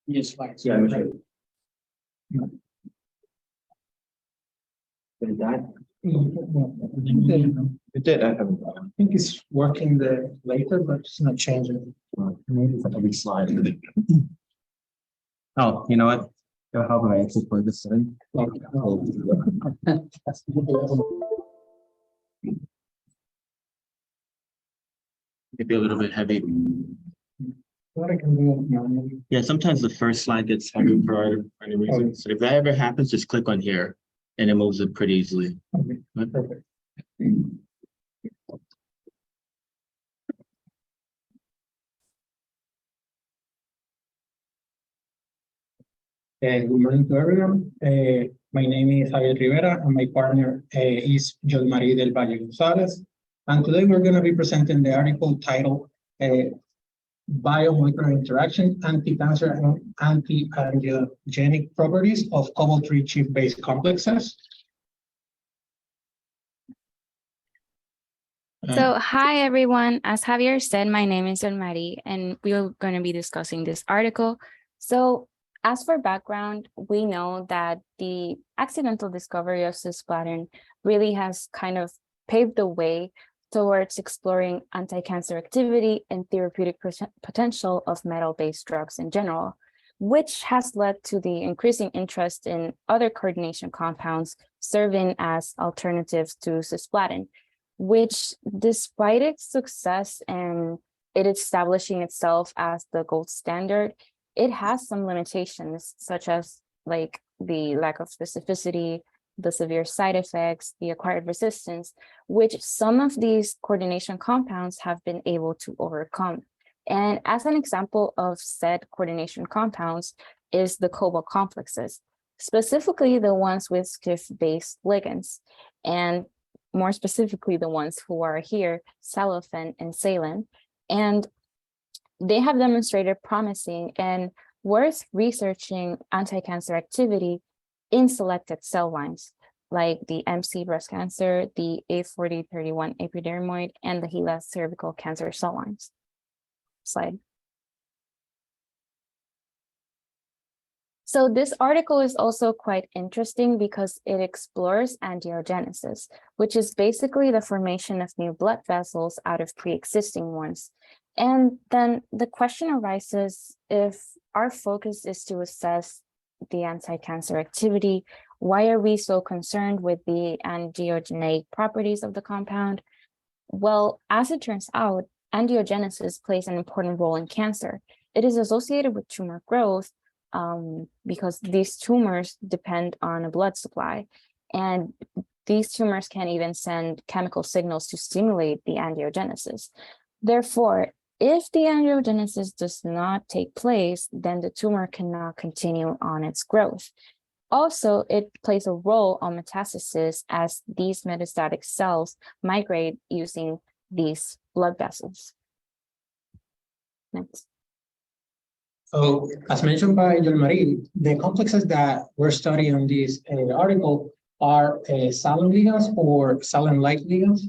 Yes, slides. Yeah, I'm sure. Did that? It did. I haven't. I think it's working the later, but it's not changing. Maybe it's like a big slide. Oh, you know what? How about I actually plug this in? It'd be a little bit heavy. What I can do manually. Yeah, sometimes the first slide gets heavy for any reason. So if that ever happens, just click on here and it moves it pretty easily. Okay, perfect. Good morning to everyone. My name is Javier Rivera and my partner is John Marie del Valle Gonzalez. And today we're going to be presenting the article titled Biomolecular Interaction, Anti-Cancer and Anti-Angiogenic Properties of Cobalt-3 Chip-Based Complexes. So, hi everyone. As Javier said, my name is Marie, and we are going to be discussing this article. So, as for background, we know that the accidental discovery of cisplatin really has kind of paved the way towards exploring anti-cancer activity and therapeutic potential of metal-based drugs in general, which has led to the increasing interest in other coordination compounds serving as alternatives to cisplatin, which, despite its success and it establishing itself as the gold standard, it has some limitations, such as like the lack of specificity, the severe side effects, the acquired resistance, which some of these coordination compounds have been able to overcome. And as an example of said coordination compounds is the cobalt complexes, specifically the ones with SCIF-based ligands, and more specifically the ones who are here, cellophane and Salin. And they have demonstrated promising and worth researching anti-cancer activity in selected cell lines, like the MC breast cancer, the A4031 epidermoid, and the HeLa cervical cancer cell lines. Slide. So this article is also quite interesting because it explores angiogenesis, which is basically the formation of new blood vessels out of pre-existing ones. And then the question arises, if our focus is to assess the anti-cancer activity, why are we so concerned with the angiogenic properties of the compound? Well, as it turns out, angiogenesis plays an important role in cancer. It is associated with tumor growth because these tumors depend on a blood supply, and these tumors can even send chemical signals to stimulate the angiogenesis. Therefore, if the angiogenesis does not take place, then the tumor cannot continue on its growth. Also, it plays a role on metastasis as these metastatic cells migrate using these blood vessels. Next. So, as mentioned by John Marie, the complexes that we're studying in this article are Salin ligands or Salin-like ligands.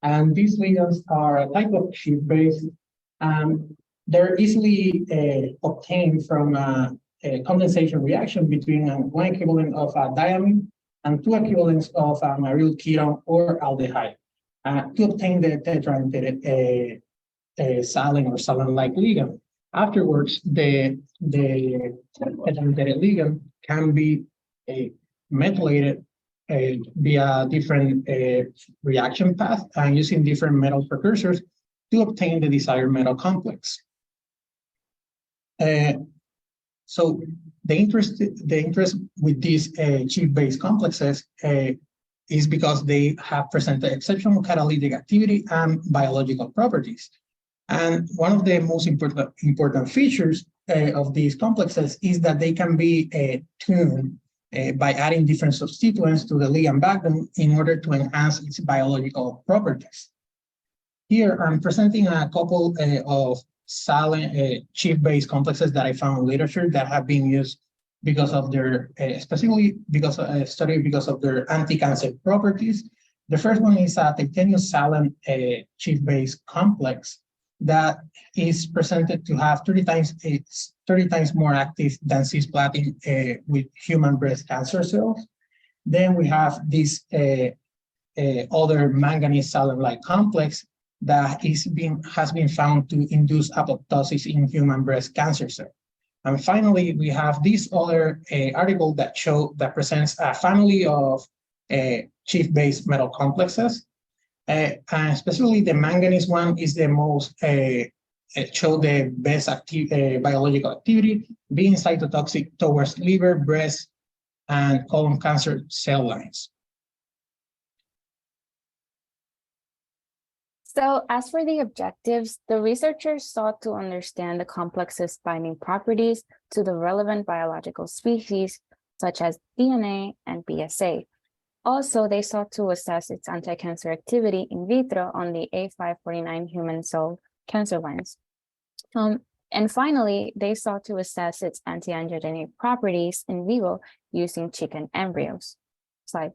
And these ligands are a type of chip-based. They're easily obtained from a condensation reaction between one equivalent of a diamine and two equivalents of a aryl ketone or aldehyde to obtain the tetrahedral Salin or Salin-like ligand. Afterwards, the tetrahedral ligand can be methylated via different reaction paths and using different metal precursors to obtain the desired metal complex. So the interest with these chip-based complexes is because they have presented exceptional catalytic activity and biological properties. And one of the most important features of these complexes is that they can be tuned by adding different substituents to the ligand backbone in order to enhance its biological properties. Here, I'm presenting a couple of silent chip-based complexes that I found in literature that have been used because of their, specifically because of studied because of their anti-cancer properties. The first one is a titanium silent chip-based complex that is presented to have 30 times more active than cisplatin with human breast cancer cells. Then we have this other manganese silent-like complex that has been found to induce apoptosis in human breast cancer cells. And finally, we have this other article that presents a family of chip-based metal complexes. And specifically, the manganese one is the most show the best biological activity, being cytotoxic towards liver, breast, and colon cancer cell lines. So as for the objectives, the researchers sought to understand the complex's binding properties to the relevant biological species, such as DNA and PSA. Also, they sought to assess its anti-cancer activity in vitro on the A549 human cell cancer lines. And finally, they sought to assess its anti-angiogenic properties in vivo using chicken embryos. Slide.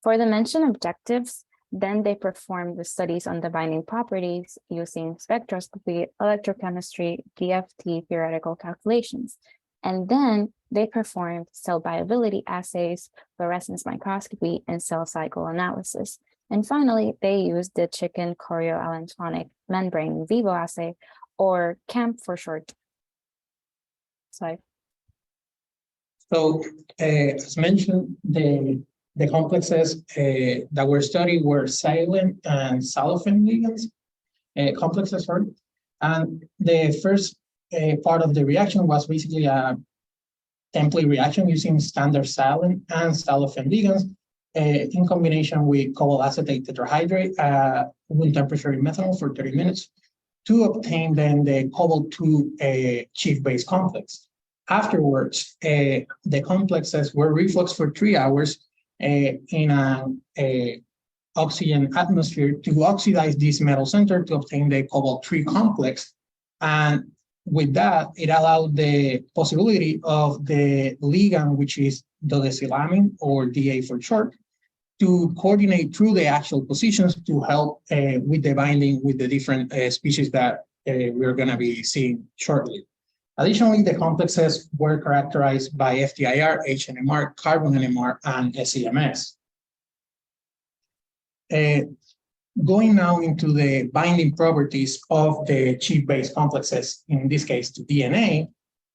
For the mentioned objectives, then they performed the studies on the binding properties using spectroscopy, electrochemistry, DFT theoretical calculations. And then they performed cell viability assays, fluorescence microscopy, and cell cycle analysis. And finally, they used the chicken chorioallantoinic membrane in vivo assay, or CAMP for short. Slide. So, as mentioned, the complexes that were studied were silent and silophene ligands complexes, sorry. And the first part of the reaction was basically a template reaction using standard silent and silophene ligands in combination with cobalt acetate tetrahydrate at room temperature in methanol for 30 minutes to obtain then the cobalt-2 chip-based complex. Afterwards, the complexes were refluxed for 3 hours in an oxygen atmosphere to oxidize this metal center to obtain the cobalt-3 complex. And with that, it allowed the possibility of the ligand, which is dodecilamine, or DA for short, to coordinate through the actual positions to help with the binding with the different species that we're going to be seeing shortly. Additionally, the complexes were characterized by FTIR, HNMR, carbon NMR, and SEMS. Going now into the binding properties of the chip-based complexes, in this case to DNA,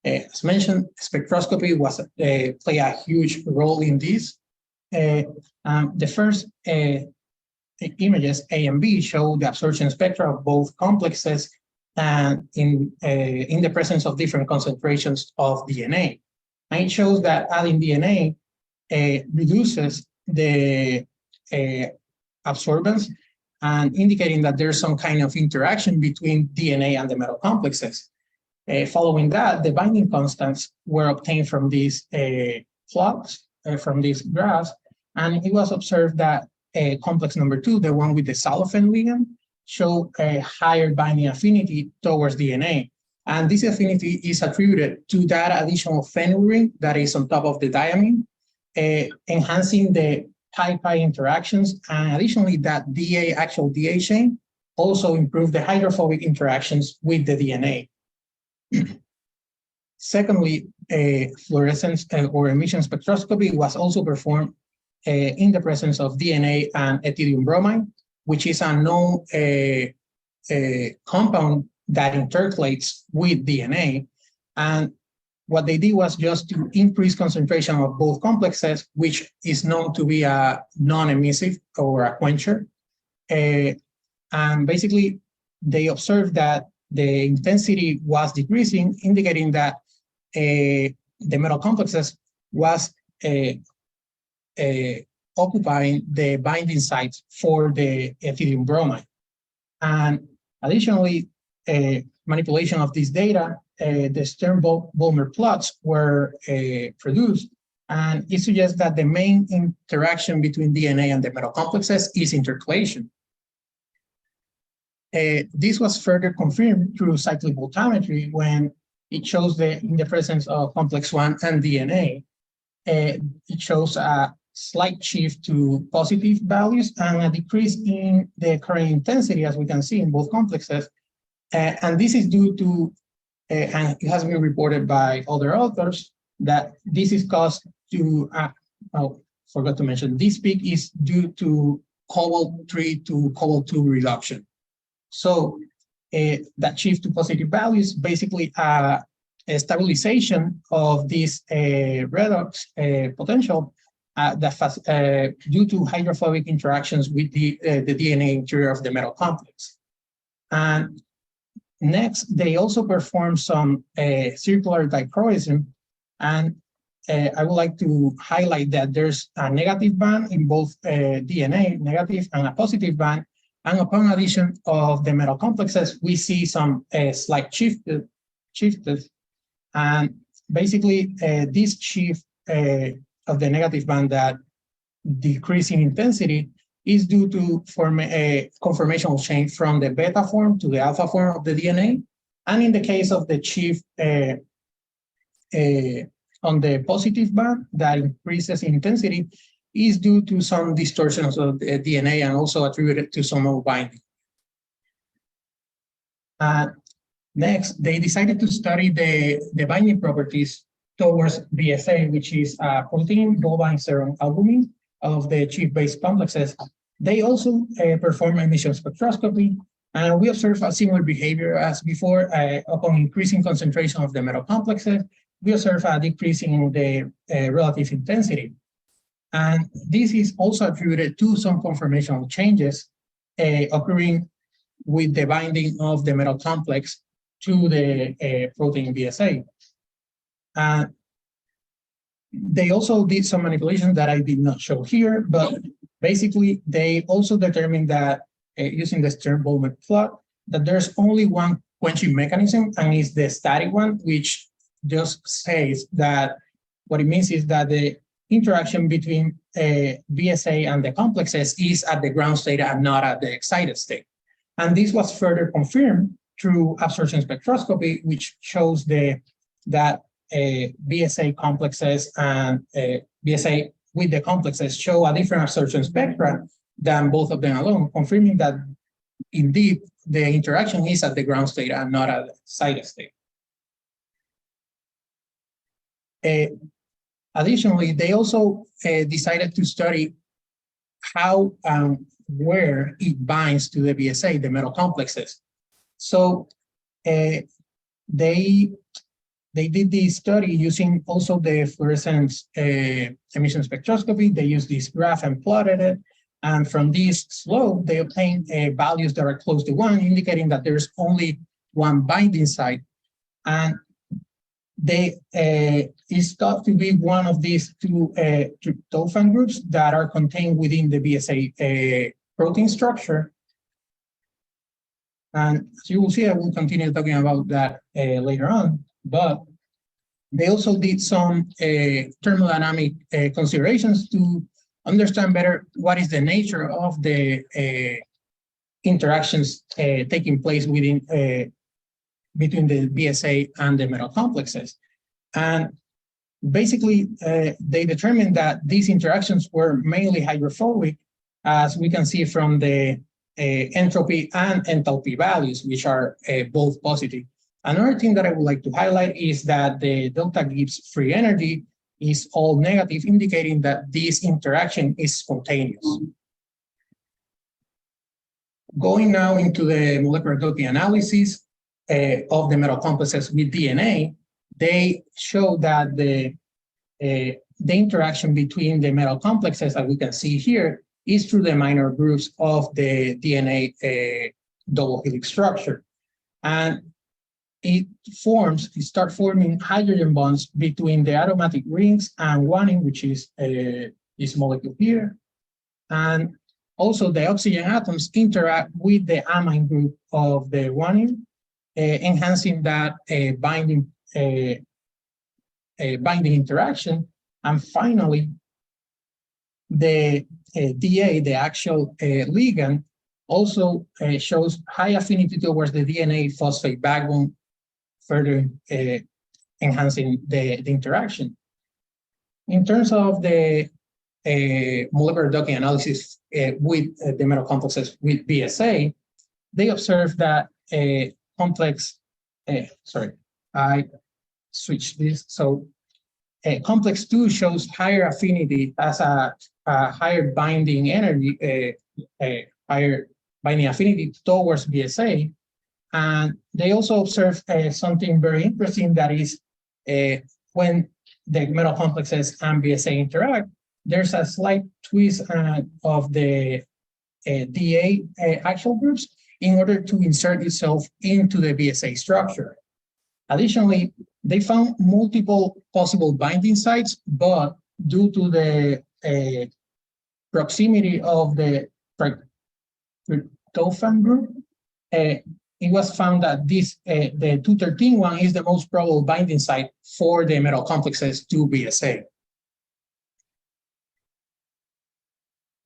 as mentioned, spectroscopy play a huge role in this. The first images, A and B, show the absorption spectra of both complexes and in the presence of different concentrations of DNA. And it shows that adding DNA reduces the absorbance and indicating that there's some kind of interaction between DNA and the metal complexes. Following that, the binding constants were obtained from these plots, from these graphs, and it was observed that complex number 2, the one with the silophene ligand, show a higher binding affinity towards DNA. And this affinity is attributed to that additional phenyl ring that is on top of the diamine, enhancing the pi-pi interactions. And additionally, that actual DA chain also improved the hydrophobic interactions with the DNA. Secondly, fluorescence or emission spectroscopy was also performed in the presence of DNA and ethidium bromide, which is a known compound that intercalates with DNA. And what they did was just to increase concentration of both complexes, which is known to be a non-emissive or a quencher. And basically, they observed that the intensity was decreasing, indicating that the metal complexes was occupying the binding sites for the ethidium bromide. And additionally, manipulation of this data, the Stern-Volmer plots were produced And it suggests that the main interaction between DNA and the metal complexes is intercalation. This was further confirmed through cyclic voltammetry when it shows that in the presence of complex 1 and DNA, it shows a slight shift to positive values and a decrease in the current intensity, as we can see in both complexes. And this is due to, and it has been reported by other authors, that this is caused to, oh, forgot to mention, this peak is due to cobalt-3 to cobalt-2 reduction. So that shift to positive values, basically a stabilization of this redox potential due to hydrophobic interactions with the DNA interior of the metal complex. And next, they also perform some circular dichroism. And I would like to highlight that there's a negative band in both DNA, negative, and a positive band. And upon addition of the metal complexes, we see some slight shifts. And basically, this shift of the negative band that decrease in intensity is due to form a conformational change from the beta form to the alpha form of the DNA. And in the case of the shift on the positive band that increases in intensity is due to some distortions of the DNA and also attributed to some binding. Next, they decided to study the binding properties towards BSA, which is a protein, bovine serum albumin of the chief-based complexes. They also perform emission spectroscopy, and we observe a similar behavior as before. Upon increasing concentration of the metal complexes, we observe a decrease in the relative intensity. And this is also attributed to some conformational changes occurring with the binding of the metal complex to the protein BSA. They also did some manipulations that I did not show here, but basically they also determined that using the Stern-Bowman plot, that there's only one quenching mechanism, and it's the static one, which just says that what it means is that the interaction between BSA and the complexes is at the ground state and not at the excited state. And this was further confirmed through absorption spectroscopy, which shows that BSA complexes and BSA with the complexes show a different absorption spectra than both of them alone, confirming that indeed the interaction is at the ground state and not at the excited state. Additionally, they also decided to study how and where it binds to the BSA, the metal complexes. So they did this study using also the fluorescence emission spectroscopy. They used this graph and plotted it. And from this slope, they obtained values that are close to 1, indicating that there's only one binding site. And they is thought to be one of these two tryptophan groups that are contained within the BSA protein structure. And as you will see, I will continue talking about that later on. But they also did some thermodynamic considerations to understand better what is the nature of the interactions taking place within between the BSA and the metal complexes. And basically, they determined that these interactions were mainly hydrophobic, as we can see from the entropy and enthalpy values, which are both positive. Another thing that I would like to highlight is that the delta Gibbs free energy is all negative, indicating that this interaction is spontaneous. Going now into the molecular enthalpy analysis of the metal complexes with DNA, they show that the interaction between the metal complexes, as we can see here, is through the minor groups of the DNA double helix structure. And it starts forming hydrogen bonds between the aromatic rings and guanine, which is this molecule here. And also the oxygen atoms interact with the amine group of the guanine, enhancing that binding interaction. And finally, the DA, the actual ligand, also shows high affinity towards the DNA phosphate backbone, further enhancing the interaction. In terms of the molecular docking analysis with the metal complexes with BSA, they observed that complex, sorry, I switched this. So complex 2 shows higher affinity as a higher binding energy, higher binding affinity towards BSA. And they also observed something very interesting, that is when the metal complexes and BSA interact, there's a slight twist of the DA axial groups in order to insert itself into the BSA structure. Additionally, they found multiple possible binding sites, but due to the proximity of the tryptophan group, it was found that this the 213 one is the most probable binding site for the metal complexes to BSA.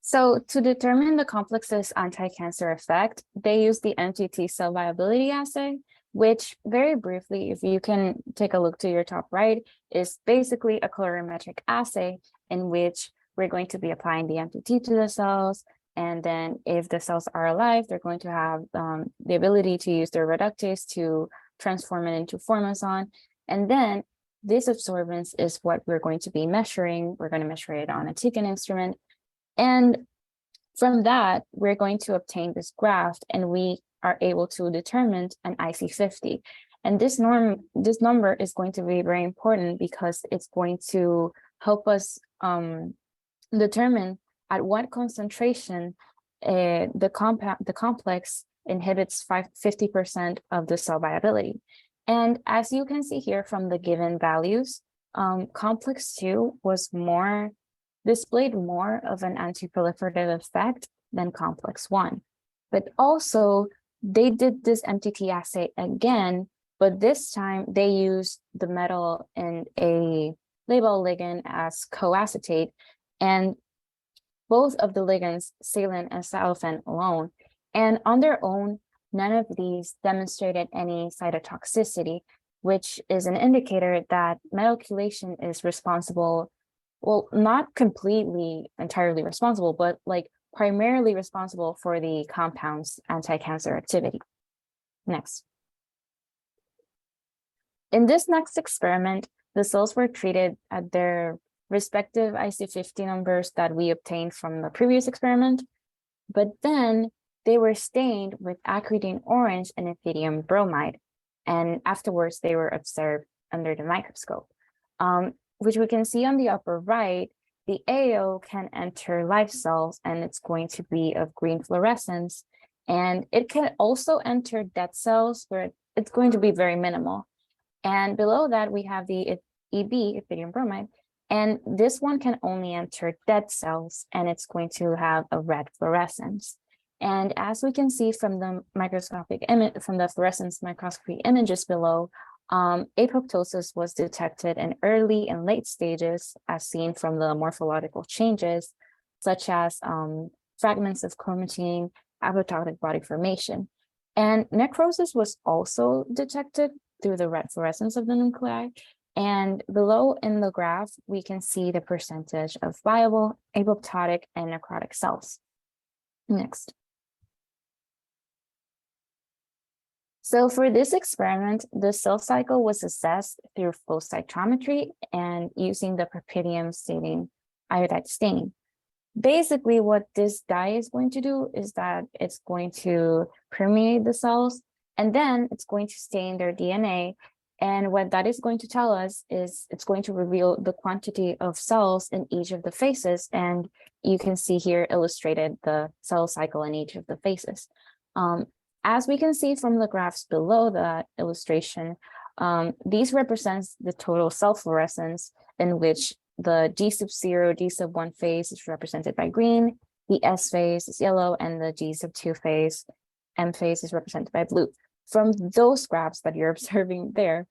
So to determine the complex's anti-cancer effect, they use the MTT cell viability assay, which very briefly, if you can take a look to your top right, is basically a colorimetric assay in which we're going to be applying the MTT to the cells. And then if the cells are alive, they're going to have the ability to use their reductase to transform it into formazole. And then this absorbance is what we're going to be measuring. We're going to measure it on a Tican instrument. And from that, we're going to obtain this graph, and we are able to determine an IC50. And this number is going to be very important because it's going to help us determine at what concentration the complex inhibits 50% of the cell viability. And as you can see here from the given values, complex 2 was displayed more of an anti-proliferative effect than complex 1. But also, they did this MTT assay again, but this time they used the metal in a label ligand as coacetate, and both of the ligands, silane and silophane alone. And on their own, none of these demonstrated any cytotoxicity, which is an indicator that metal chelation is responsible, well, not completely entirely responsible, but like primarily responsible for the compound's anti-cancer activity. Next. In this next experiment, the cells were treated at their respective IC50 numbers that we obtained from the previous experiment, but then they were stained with acridine orange and ethidium bromide, and afterwards they were observed under the microscope, which we can see on the upper right. The AO can enter live cells, and it's going to be of green fluorescence, and it can also enter dead cells where it's going to be very minimal. And below that, we have the EB, ethidium bromide, and this one can only enter dead cells, and it's going to have a red fluorescence. And as we can see from the microscopic image, from the fluorescence microscopy images below, apoptosis was detected in early and late stages, as seen from the morphological changes, such as fragments of chromatin, apoptotic body formation. And necrosis was also detected through the red fluorescence of the nuclei. And below in the graph, we can see the percentage of viable, apoptotic, and necrotic cells. Next. So for this experiment, the cell cycle was assessed through flow cytometry and using the propydium staining iodide staining. Basically, what this dye is going to do is that it's going to permeate the cells, and then it's going to stain their DNA. And what that is going to tell us is it's going to reveal the quantity of cells in each of the phases. And you can see here illustrated the cell cycle in each of the phases. As we can see from the graphs below that illustration, these represents the total cell fluorescence, in which the G0, D1 phase is represented by green, the S phase is yellow, and the G2 phase, M phase, is represented by blue. From those graphs that you're observing there,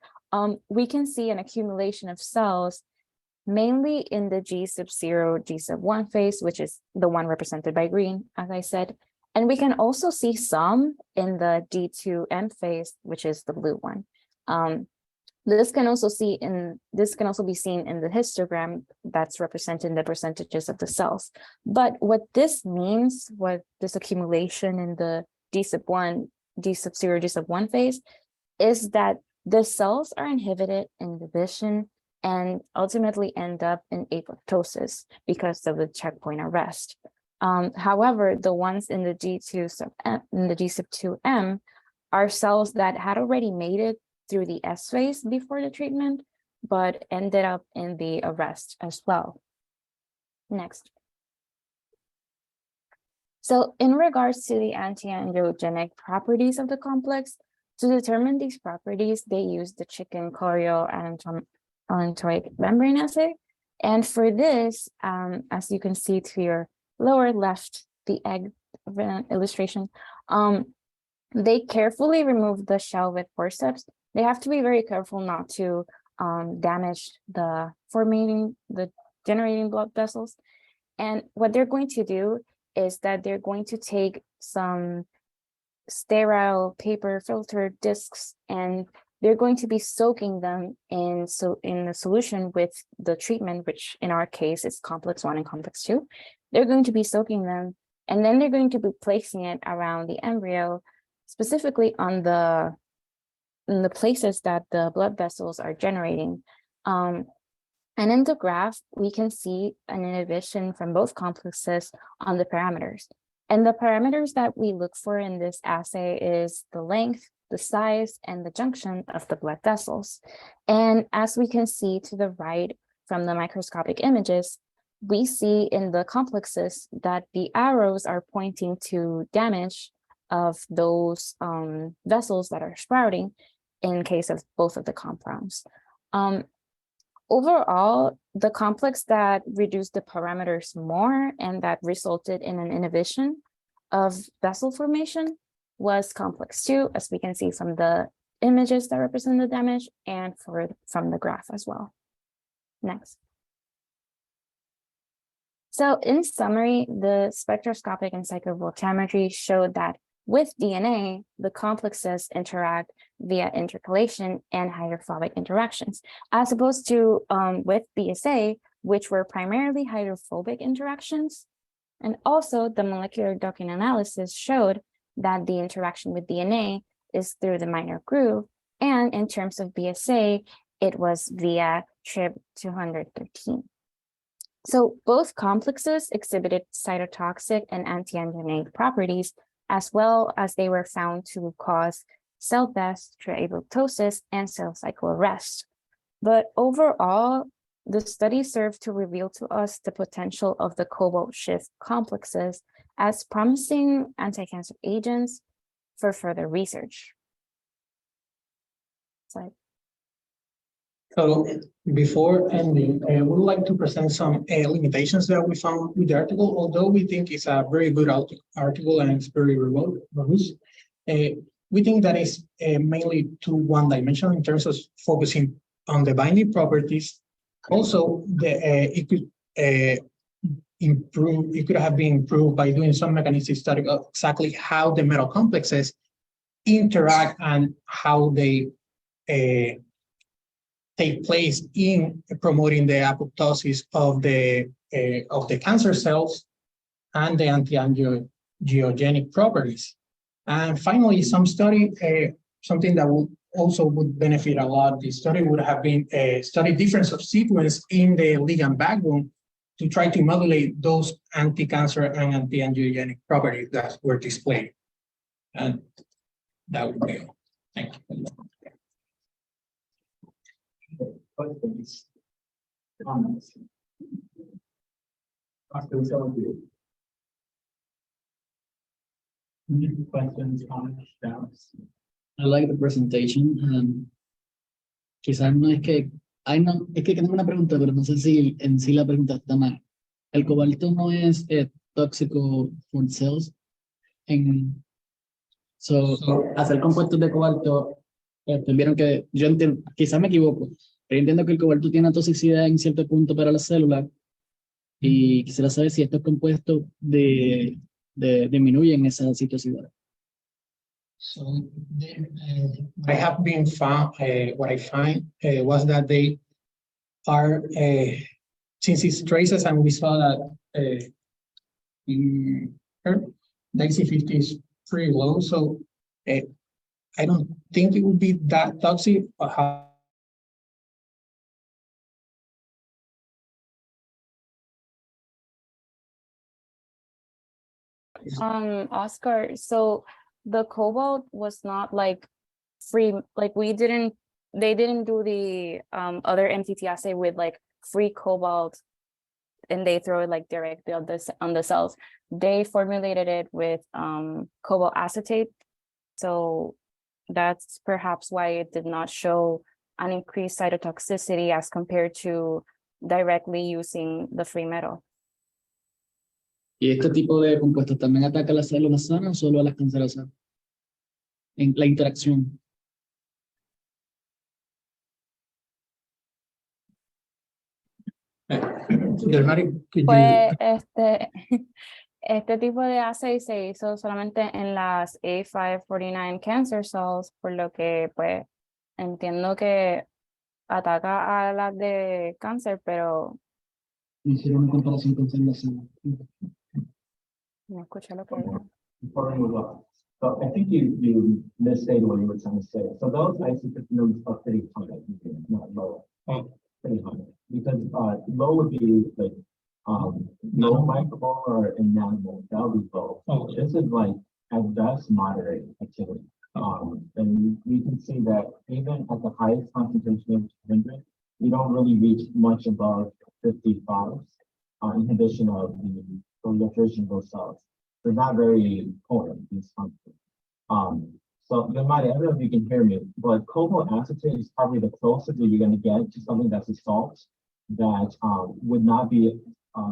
we can see an accumulation of cells mainly in the G sub 0, G sub 1 phase, which is the one represented by green, as I said. And we can also see some in the D2M phase, which is the blue one. This can also be seen in the histogram that's representing the percentages of the cells. But what this means, what this accumulation in the D sub 1, D sub 0, D sub 1 phase, is that the cells are inhibited in division and ultimately end up in apoptosis because of the checkpoint arrest. However, the ones in the D2 sub M, in the D sub 2M are cells that had already made it through the S phase before the treatment, but ended up in the arrest as well. Next. So in regards to the anti-angiogenic properties of the complex, to determine these properties, they use the chicken chorioallantoic membrane assay. And for this, as you can see to your lower left, the egg illustration, they carefully remove the shell with forceps. They have to be very careful not to damage the generating blood vessels. And what they're going to do is that they're going to take some sterile paper filter discs and they're going to be soaking them in the solution with the treatment, which in our case is complex 1 and complex 2. They're going to be soaking them and then they're going to be placing it around the embryo, specifically on in the places that the blood vessels are generating. And in the graph, we can see an inhibition from both complexes on the parameters. And the parameters that we look for in this assay is the length, the size, and the junction of the blood vessels. And as we can see to the right from the microscopic images, we see in the complexes that the arrows are pointing to damage of those vessels that are sprouting in case of both of the compounds. Overall, the complex that reduced the parameters more and that resulted in an inhibition of vessel formation was complex 2, as we can see from the images that represent the damage and from the graph as well. Next. So in summary, the spectroscopic and cyclovoltammetry showed that with DNA, the complexes interact via intercalation and hydrophobic interactions, as opposed to with BSA, which were primarily hydrophobic interactions. And also the molecular docking analysis showed that the interaction with DNA is through the minor groove. And in terms of BSA, it was via TRIB213. So both complexes exhibited cytotoxic and anti-angiogenic properties, as well as they were found to cause cell death through apoptosis and cell cycle arrest. But overall, the study served to reveal to us the potential of the cobalt shift complexes as promising anti-cancer agents for further research. So before ending, we would like to present some limitations that we found with the article. Although we think it's a very good article and it's very robust, we think that it's mainly too one-dimensional in terms of focusing on the binding properties. Also, it could improve. It could have been improved by doing some mechanistic study of exactly how the metal complexes interact and how they take place in promoting the apoptosis of the cancer cells and the anti-angiogenic properties. And finally, something that would benefit a lot. The study would have been a study difference of sequence in the ligand backbone to try to modulate those anti-cancer and anti-angiogenic properties that were displayed. And that would be all. Thank you. Questions, comments? Questions, comments, doubts? I like the presentation. Quizás no es que, es que tengo una pregunta, pero no sé si en sí la pregunta está mal. El cobalto no es tóxico for cells. Hacer compuestos de cobalto, vieron que yo entiendo, quizás me equivoco, Pero entiendo que el cobalto tiene una toxicidad en cierto punto para las células y quisiera saber si estos compuestos disminuyen esa citosidad. So I have been found, what I find was that they are, since it's traces and we saw that in her, the IC50 is pretty low, so I don't think it would be that toxic. But Oscar, so the cobalt was not like free, like they didn't do the other MTT assay with like free cobalt and they throw it like directly on the cells. They formulated it with cobalt acetate. So that's perhaps why it did not show an increased cytotoxicity as compared to directly using the free metal. ¿Y este tipo de compuestos también ataca a las células sanas o solo a las cancerosas? En la interacción. Pues este tipo de assay se hizo solamente en las A549 cancer cells, por lo que pues entiendo que ataca a las de cáncer, pero Hicieron una comparación con células sanas. no escuché lo que dijo. Before we move on. So I think you misstated what you were trying to say. So those isoprenols are pretty high, not low. Oh. Pretty high. Because low would be like low micromolar and nanomole. That would be low. Oh. This is like at best moderate activity. And you can see that even at the highest concentration of 100, you don't really reach much above 55 inhibition of the proliferation of those cells. They're not very potent, these concepts. So Yamari, I don't know if you can hear me, but cobalt acetate is probably the closest that you're going to get to something that's a salt that would not be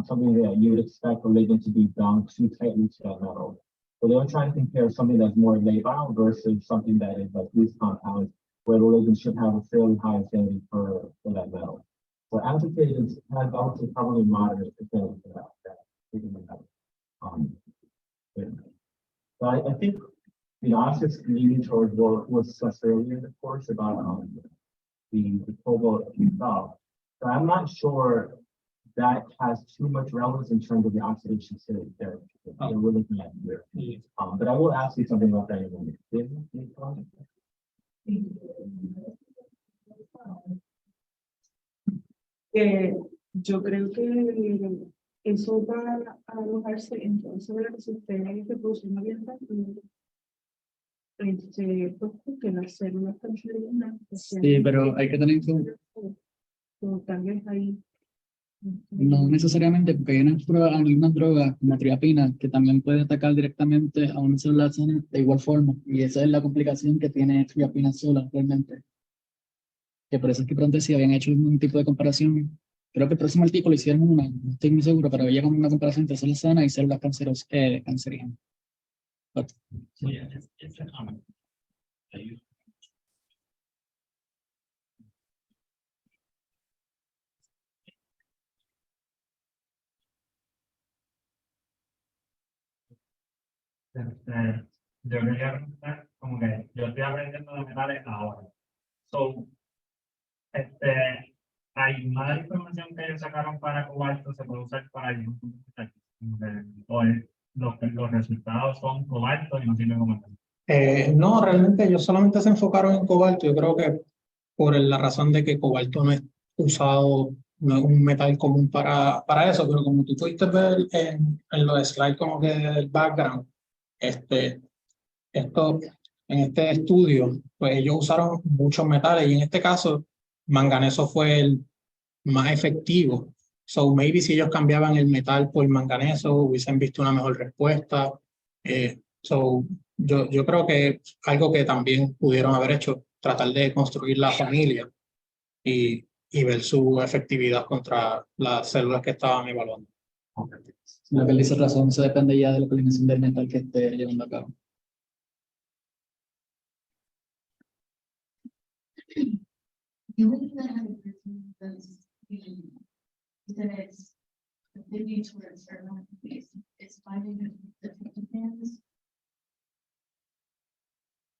something that you would expect the ligand to be bound too tightly to that metal. So they were trying to compare something that's more labile versus something that is like these compounds where the ligand should have a fairly high affinity for that metal. So acetate has also probably moderate affinity for that. Yeah. So I think the optics leaning towards what was discussed earlier in the course about the cobalt itself. So I'm not sure that has too much relevance in terms of the oxidation state there that we're looking at here. But I will ask you something about that in a moment. Yo creo que eso va a alojarse entonces de la resistencia de reproducción abierta que las células cancerígenas. Sí, pero hay que tener en cuenta. Tal vez ahí. No necesariamente, porque hay unas drogas como triapina que también puede atacar directamente a una célula sana de igual forma. Y esa es la complicación que tiene triapina sola realmente. Que por eso es que pronto si habían hecho un tipo de comparación. Creo que el próximo artículo hicieron una, no estoy muy seguro, pero había como una comparación entre células sanas y células cancerígenas. But, So yeah, it's a comment. Yo quería preguntar, como que yo estoy aprendiendo de metales ahora. So, hay una información que ellos sacaron para cobalto, se puede usar para ellos. Los resultados son cobalto y no sirve como tal. No, realmente ellos solamente se enfocaron en cobalto. Yo creo que por la razón de que cobalto no es usado, no es un metal común para eso, pero como tú pudiste ver en los slides como que del background, en este estudio, pues ellos usaron muchos metales y en este caso manganeso fue el más efectivo. So maybe si ellos cambiaban el metal por manganeso, hubiesen visto una mejor respuesta. Yo creo que algo que también pudieron haber hecho, tratar de construir la familia y ver su efectividad contra las células que estaban evaluando. lo que él dice razón, eso depende ya de la combinación del metal que esté llevando a cabo. The only thing that I have a person that's that it's maybe towards certain it's finding the fans.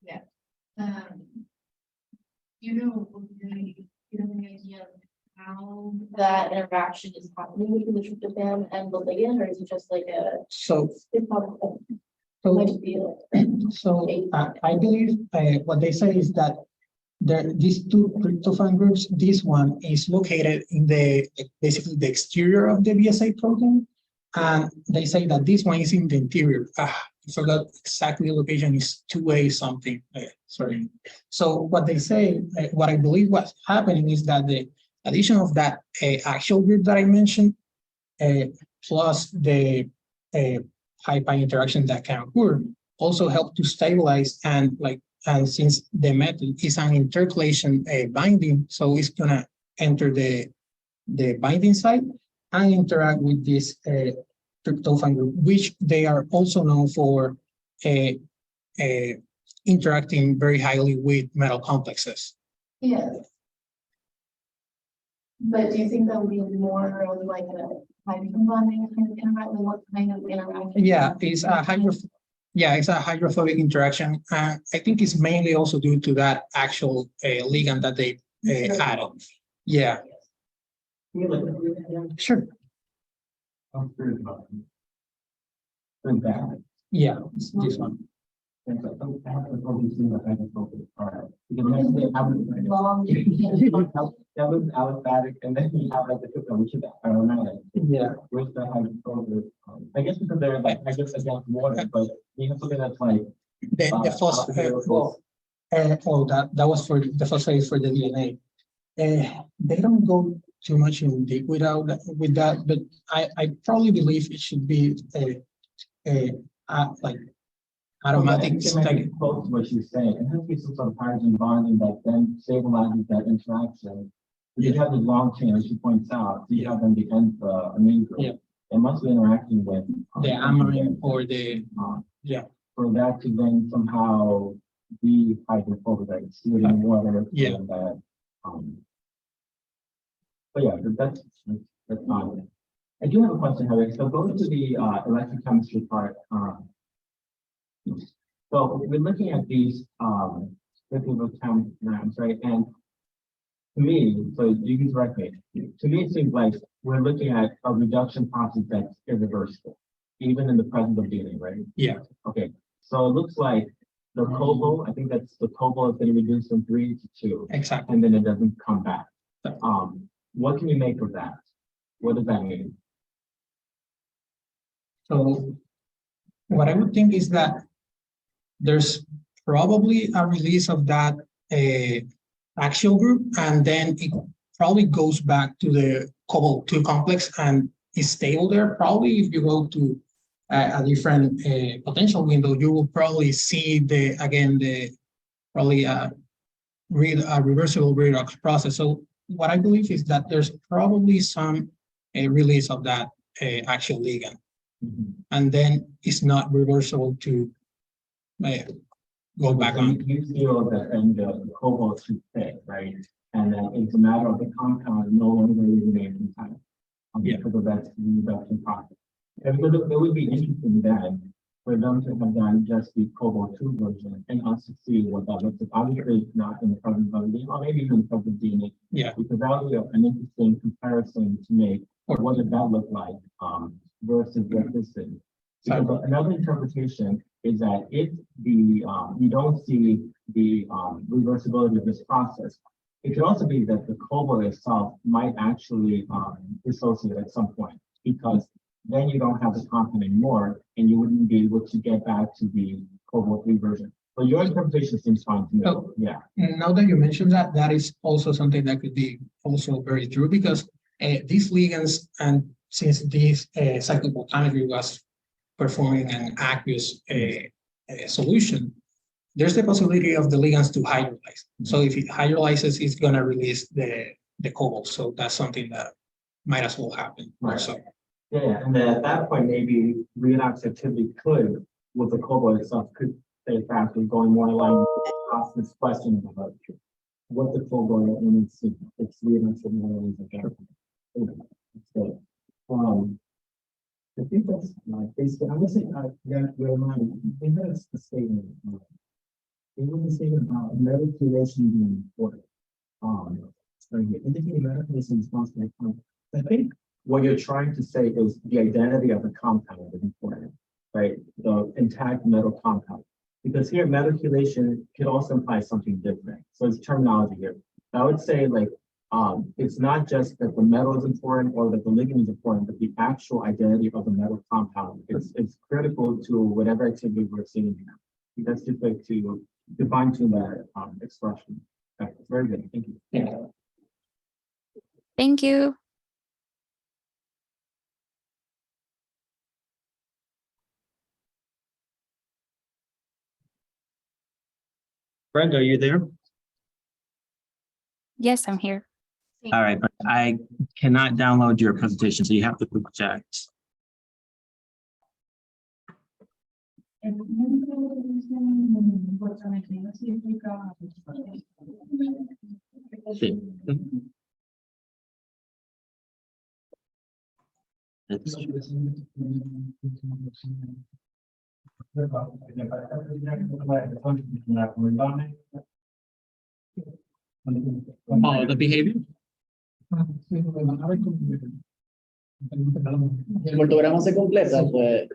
Yeah. You know, you have any idea of how that interaction is happening between the tryptophan and the ligand, or is it just like a? So, It's probably so, might be like. I believe what they say is that these two tryptophan groups, this one is located in basically the exterior of the BSA protein. And they say that this one is in the interior. I forgot exactly the location is 2A something. Sorry. So what they say, what I believe what's happening is that the addition of that actual group that I mentioned, plus the high pi interaction that can occur, also help to stabilize and since the method is an intercalation binding, so it's gonna enter the binding site and interact with this tryptophan group, which they are also known for interacting very highly with metal complexes. Yeah. But do you think that would be more of like a hydrogen bonding kind of interaction? What kind of interaction? Yeah, it's a hydrophobic interaction. I think it's mainly also due to that actual ligand that they added. Yeah, sure. I'm curious about them. And that. Yeah, it's this one. And so I have to probably see the hydrophobic part. Because next thing I would. Long. That was aliphatic, and then you have like the tryptophan, which is aromatic. Yeah, Where's the hydrophobic? I guess because they're like, I guess against water, but you have something that's like. the phosphate. That was for the phosphate for the DNA. They don't go too much in deep with that, but I probably believe it should be like aromatic. Close to what she's saying, it has to be some sort of hydrogen bonding that then stabilizes that interaction. You have the long chain, as she points out, so you have on the end, amine group. Yeah. It must be interacting with. The amarin or the For that to then somehow be hydrophobic, like see it in water. Yeah. And that, but yeah, that's fine. I do have a question, Heather. So going to the electrochemistry part, so we're looking at these grams, right? And to me, so you can correct me. To me, it seems like we're looking at a reduction process that's irreversible, even in the presence of DNA, right? Yeah. Okay. So it looks like the cobalt, I think that's the cobalt is going to reduce from 3 to 2. Exactly. And then it doesn't come back. What can you make of that? What does that mean? So what I would think is that there's probably a release of that axial group, and then it probably goes back to the cobalt 2 complex and is stable there. Probably if you go to a different potential window, you will probably see probably a reversible redox process. So what I believe is that there's probably some release of that axial ligand, and then it's not reversible to go back on. You feel that then the cobalt should fit, right? And then it's a matter of the compound no longer remains intact. Because of that reduction process. And because it would be interesting then for them to have done just the cobalt 2 version and us to see what that looks like. Obviously, it's not in the presence of DNA, or maybe even in the presence of DNA. Yeah. Because that would be an interesting comparison to make. Or what does that look like versus what this is? Because another interpretation is that if you don't see the reversibility of this process, it could also be that the cobalt itself might actually dissociate at some point, because then you don't have the compound anymore, and you wouldn't be able to get back to the cobalt 3 version. But your interpretation seems fine to me. Oh. Yeah. Now that you mentioned that, that is also something that could be also very true, because these ligands, and since this cyclophotometry was performing an aqueous solution, there's the possibility of the ligands to hydrolyze. So if it hydrolyzes, it's going to release the cobalt. So that's something that might as well happen. Right. Also. Yeah, and then at that point, maybe redox activity could, with the cobalt itself, could stay faster, going more in line with this question about what the full going in is. It's three-dimensional models again. So, I think that's basically, I'm gonna say, that remind, I think that's the statement. It was a statement about metal chelation being important. So you indicate metal is responsible. I think what you're trying to say is the identity of the compound is important, right? The intact metal compound. Because here, metal chelation can also imply something different. So it's terminology here. I would say like, it's not just that the metal is important or that the ligand is important, but the actual identity of the metal compound. It's critical to whatever activity we're seeing here. That's just like to fine tune that expression. Okay, very good. Thank you. Yeah. Thank you. Brenda, are you there? Yes, I'm here. All right, but I cannot download your presentation, so you have to project. Sí. Oh, the behavior. El fotograma se completa, pues,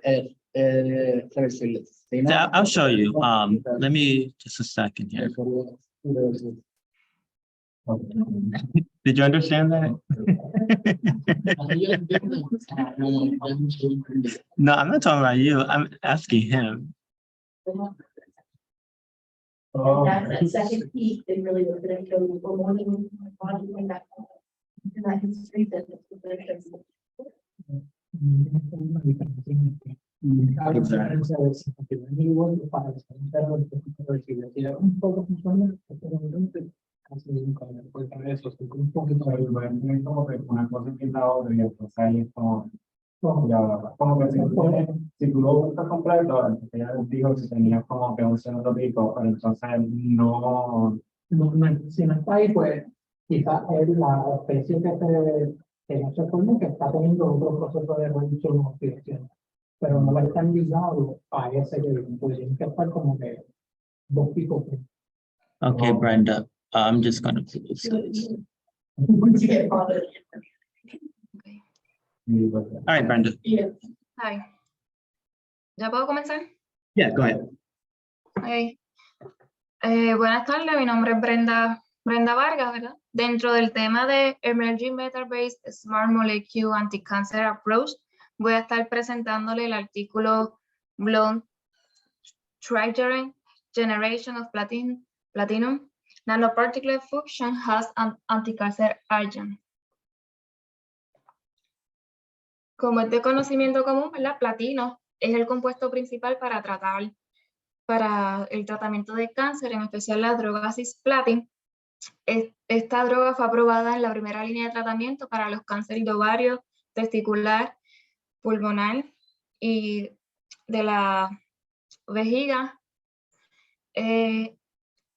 reversible. Si no, I'll show you. Let me just a second here. Did you understand that? No, I'm not talking about you. I'm asking him. That second piece, they really look at it, show you for more than body in that history that Como que una cosa que la otra y entonces ahí es como que si tú lo buscas completo, entonces ya les digo que tenía como que un segundo pico, pero entonces no. Si no está ahí, pues quizás es la especie que no se forma, que está teniendo otro proceso de reducción o oxidación, pero no va a estar ligado a ese que pues tiene que estar como que dos picos. Okay, Brenda, I'm just gonna put this. once you get bothered. All right, Brenda. Yeah. Hi. ¿Ya puedo comenzar? Yeah, go ahead. Okay. Buenas tardes, mi nombre es Brenda Vargas, ¿verdad? Dentro del tema de Emerging Meta-Based Smart Molecule Anti-Cancer Approach, voy a estar presentándole el artículo Blonde Triggering Generation of Platinum Nanoparticle Function has an Anticancer Agent. Como es de conocimiento común, ¿verdad? Platino es el compuesto principal para el tratamiento de cáncer, en especial la droga cisplatin. Esta droga fue aprobada en la primera línea de tratamiento para los cánceres de ovario, testicular, pulmonar y de la vejiga.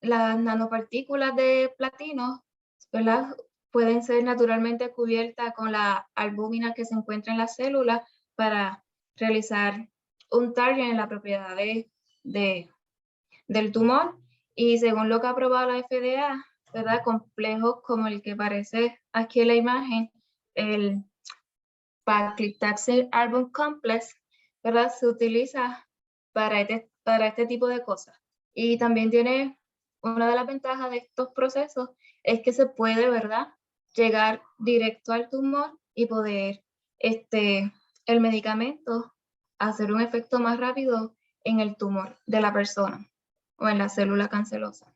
Las nanopartículas de platino, ¿verdad?, pueden ser naturalmente cubiertas con la albúmina que se encuentra en la célula para realizar un target en las propiedades del tumor. Y según lo que ha aprobado la FDA, ¿verdad?, complejos como el que aparece aquí en la imagen, el paclitaxel album complex, ¿verdad?, se utiliza para este tipo de cosas. Y también tiene una de las ventajas de estos procesos es que se puede, ¿verdad?, llegar directo al tumor y poder el medicamento hacer un efecto más rápido en el tumor de la persona o en la célula cancerosa.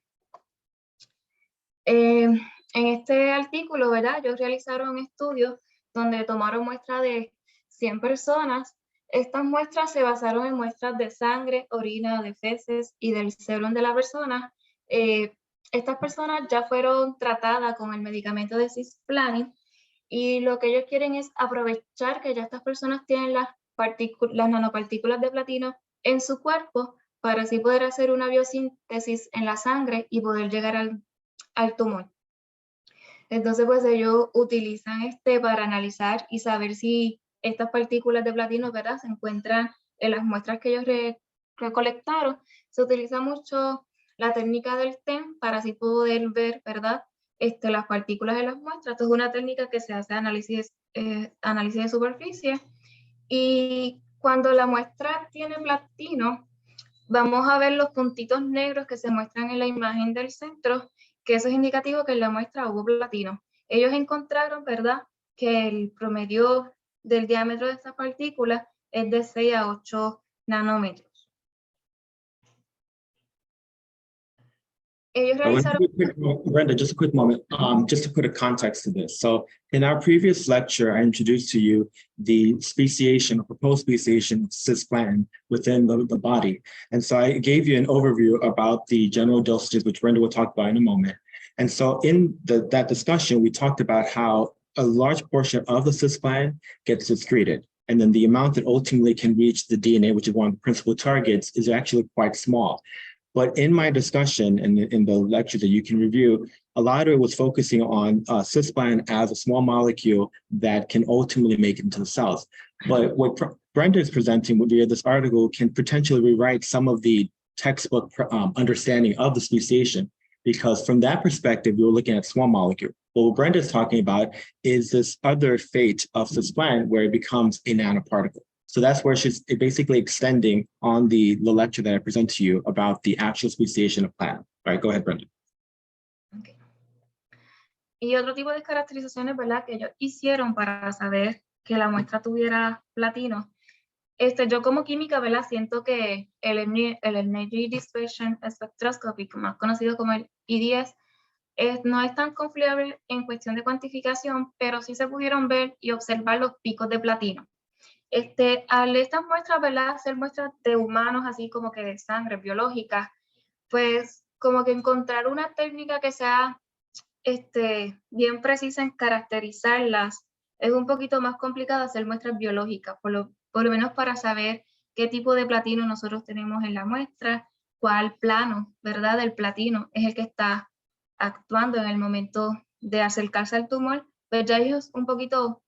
En este artículo, ¿verdad?, ellos realizaron un estudio donde tomaron muestras de 100 personas. Estas muestras se basaron en muestras de sangre, orina, de feces y del serum de la persona. Estas personas ya fueron tratadas con el medicamento de cisplatin y lo que ellos quieren es aprovechar que ya estas personas tienen las nanopartículas de platino en su cuerpo para así poder hacer una biosíntesis en la sangre y poder llegar al tumor. Entonces, pues ellos utilizan para analizar y saber si estas partículas de platino, ¿verdad?, se encuentran en las muestras que ellos recolectaron. Se utiliza mucho la técnica del TEM para así poder ver, ¿verdad?, las partículas en las muestras. Esto es una técnica que se hace análisis de superficie. Y cuando la muestra tiene platino, vamos a ver los puntitos negros que se muestran en la imagen del centro, que eso es indicativo que en la muestra hubo platino. Ellos encontraron, ¿verdad?, que el promedio del diámetro de estas partículas es de 6 a 8 nanómetros. Ellos realizaron... Brenda, just a quick moment, just to put a context to this. So in our previous lecture, I introduced to you the speciation or proposed speciation of cisplatin within the body. And so I gave you an overview about the general dosages, which Brenda will talk about in a moment. And so in that discussion, we talked about how a large portion of the cisplatin gets excreted. And then the amount that ultimately can reach the DNA, which is one of the principal targets, is actually quite small. But in my discussion and in the lecture that you can review, a lot of it was focusing on cisplatin as a small molecule that can ultimately make it into the cells. But what Brenda is presenting via this article can potentially rewrite some of the textbook understanding of the speciation, because from that perspective, we were looking at small molecule. But what Brenda is talking about is this other fate of cisplatin where it becomes a nanoparticle. So that's where she's basically extending on the lecture that I present to you about the actual speciation of platinum. All right, go ahead, Brenda. Okay. Y otro tipo de caracterizaciones, ¿verdad?, que ellos hicieron para saber que la muestra tuviera platino. Yo como química, ¿verdad?, siento que el Energy Dispersion Spectroscopy, más conocido como el EDS, no es tan confiable en cuestión de cuantificación, pero sí se pudieron ver y observar los picos de platino. Al estas muestras, ¿verdad?, ser muestras de humanos, así como que de sangre biológica, pues como que encontrar una técnica que sea bien precisa en caracterizarlas es un poquito más complicado hacer muestras biológicas, por lo menos para saber qué tipo de platino nosotros tenemos en la muestra, cuál plano, ¿verdad?, del platino es el que está actuando en el momento de acercarse al tumor, pues ya es un poquito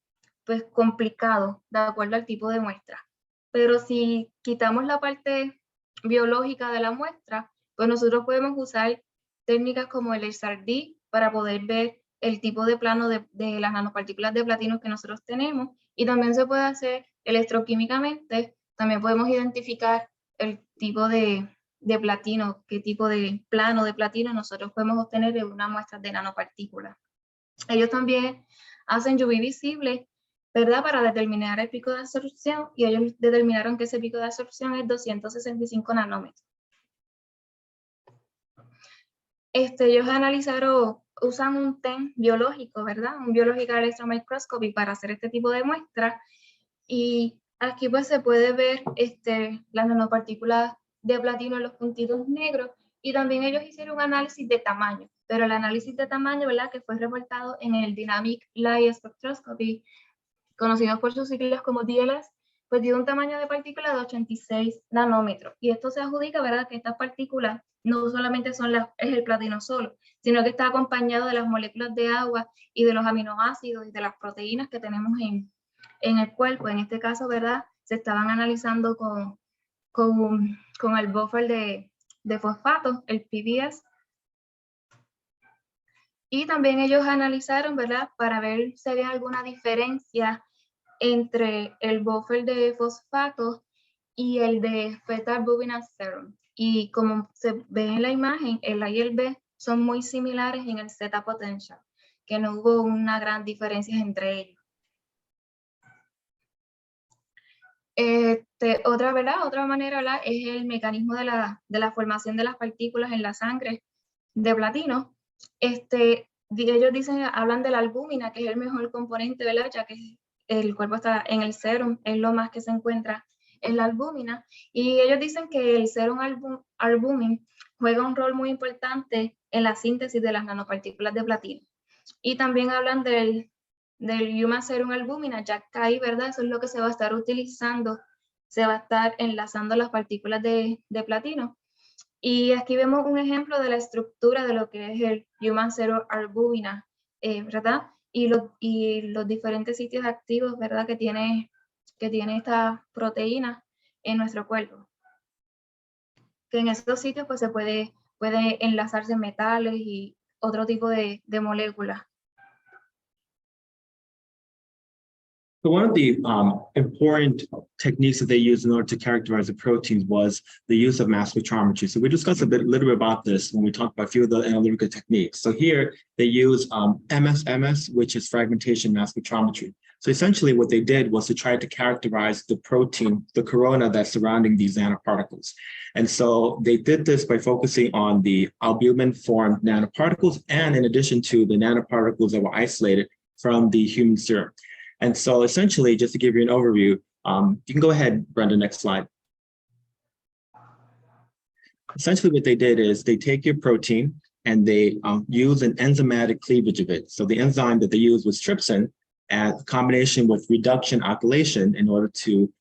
pues complicado de acuerdo al tipo de muestra. Pero si quitamos la parte biológica de la muestra, pues nosotros podemos usar técnicas como el HRD para poder ver el tipo de plano de las nanopartículas de platino que nosotros tenemos, y también se puede hacer electroquímicamente, también podemos identificar el tipo de platino, qué tipo de plano de platino nosotros podemos obtener de una muestra de nanopartículas. Ellos también hacen UV visible, ¿verdad?, para determinar el pico de absorción, y ellos determinaron que ese pico de absorción es 265 nanómetros. Ellos usan un TEM biológico, ¿verdad?, un Biological Electron Microscopy para hacer este tipo de muestras, y aquí pues se puede ver las nanopartículas de platino en los puntitos negros, y también ellos hicieron un análisis de tamaño, pero el análisis de tamaño, ¿verdad?, que fue reportado en el Dynamic Light Spectroscopy, conocidos por sus siglas como DLS, pues dio un tamaño de partícula de 86 nanómetros. Y esto se adjudica, ¿verdad?, que estas partículas no solamente es el platino solo, sino que está acompañado de las moléculas de agua y de los aminoácidos y de las proteínas que tenemos en el cuerpo. En este caso, ¿verdad?, se estaban analizando con el buffer de fosfato, el PBS. Y también ellos analizaron, ¿verdad?, para ver si había alguna diferencia entre el buffer de fosfato y el de fetal bovine serum. Y como se ve en la imagen, el A y el B son muy similares en el zeta potential, que no hubo una gran diferencia entre ellos. Otra manera, ¿verdad?, es el mecanismo de la formación de las partículas en la sangre de platino. Ellos hablan de la albúmina, que es el mejor componente, ¿verdad?, ya que el cuerpo está en el serum, es lo más que se encuentra en la albúmina, y ellos dicen que el serum albumin juega un rol muy importante en la síntesis de las nanopartículas de platino. Y también hablan del Human Serum Albumina, ya que ahí, ¿verdad?, eso es lo que se va a estar utilizando, se va a estar enlazando las partículas de platino. Y aquí vemos un ejemplo de la estructura de lo que es el Human Zero Albumina, ¿verdad? Y los diferentes sitios activos, ¿verdad? Que tiene esta proteína en nuestro cuerpo. Que en esos sitios pues se puede enlazarse metales y otro tipo de moléculas. So one of the important techniques that they used in order to characterize the proteins was the use of mass spectrometry. So we discussed a little bit about this when we talked about a few of the analytical techniques. So here they use MSMS, which is fragmentation mass spectrometry. So essentially what they did was to try to characterize the protein, the corona that's surrounding these nanoparticles. And so they did this by focusing on the albumin-formed nanoparticles, and in addition to the nanoparticles that were isolated from the human serum. And so essentially, just to give you an overview, you can go ahead, Brenda, next slide. Essentially what they did is they take your protein and they use an enzymatic cleavage of it. So the enzyme that they used was trypsin, and combination with reduction alkylation in order to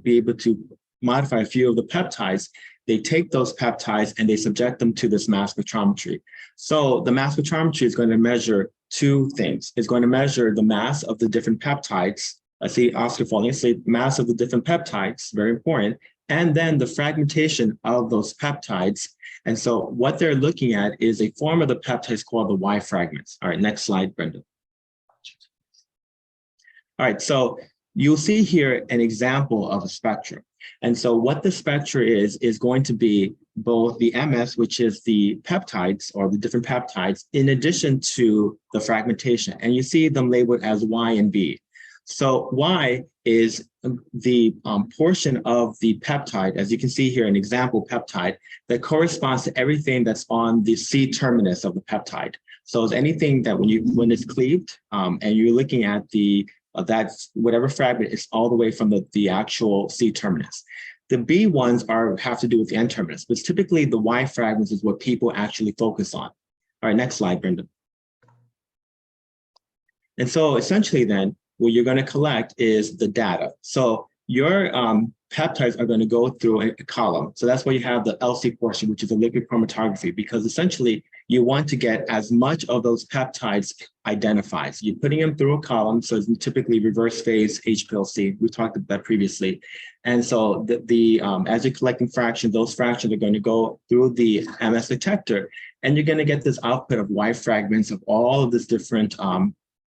be able to modify a few of the peptides. They take those peptides and they subject them to this mass spectrometry. So the mass spectrometry is going to measure two things. It's going to measure the mass of the different peptides. I see Oscar falling asleep. Mass of the different peptides, very important. And then the fragmentation of those peptides. And so what they're looking at is a form of the peptides called the Y fragments. All right, next slide, Brenda. All right, so you'll see here an example of a spectrum. And so what the spectra is going to be both the MS, which is the peptides or the different peptides, in addition to the fragmentation. And you see them labeled as Y and B. So Y is the portion of the peptide, as you can see here, an example peptide that corresponds to everything that's on the C terminus of the peptide. So it's anything that when it's cleaved and you're looking at the that's whatever fragment is all the way from the actual C terminus. The B ones have to do with the N terminus, but typically the Y fragments is what people actually focus on. All right, next slide, Brenda. And so essentially then, what you're going to collect is the data. So your peptides are going to go through a column. So that's why you have the LC portion, which is a liquid chromatography, because essentially you want to get as much of those peptides identified. So you're putting them through a column. So it's typically reverse phase HPLC. We talked about that previously. And so as you're collecting fractions, those fractions are going to go through the MS detector, and you're going to get this output of Y fragments of all of these different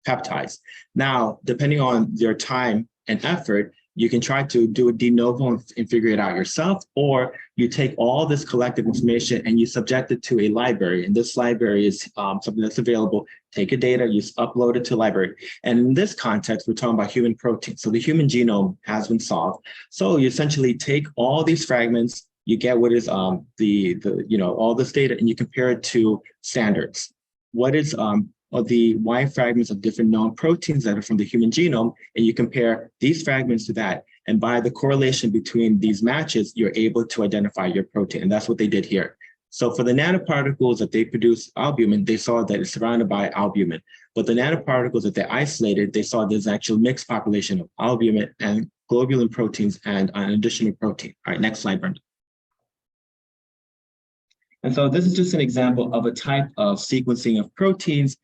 peptides. Now, depending on your time and effort, you can try to do a de novo and figure it out yourself, or you take all this collected information and you subject it to a library. And this library is something that's available. Take your data, you upload it to library. And in this context, we're talking about human protein. So the human genome has been solved. So you essentially take all these fragments, you get what is all this data, and you compare it to standards. What is of the Y fragments of different known proteins that are from the human genome, and you compare these fragments to that. And by the correlation between these matches, you're able to identify your protein. And that's what they did here. So for the nanoparticles that they produce albumin, they saw that it's surrounded by albumin. But the nanoparticles that they isolated, they saw there's actual mixed population of albumin and globulin proteins and an additional protein. All right, next slide, Brenda. And so this is just an example of a type of sequencing of proteins.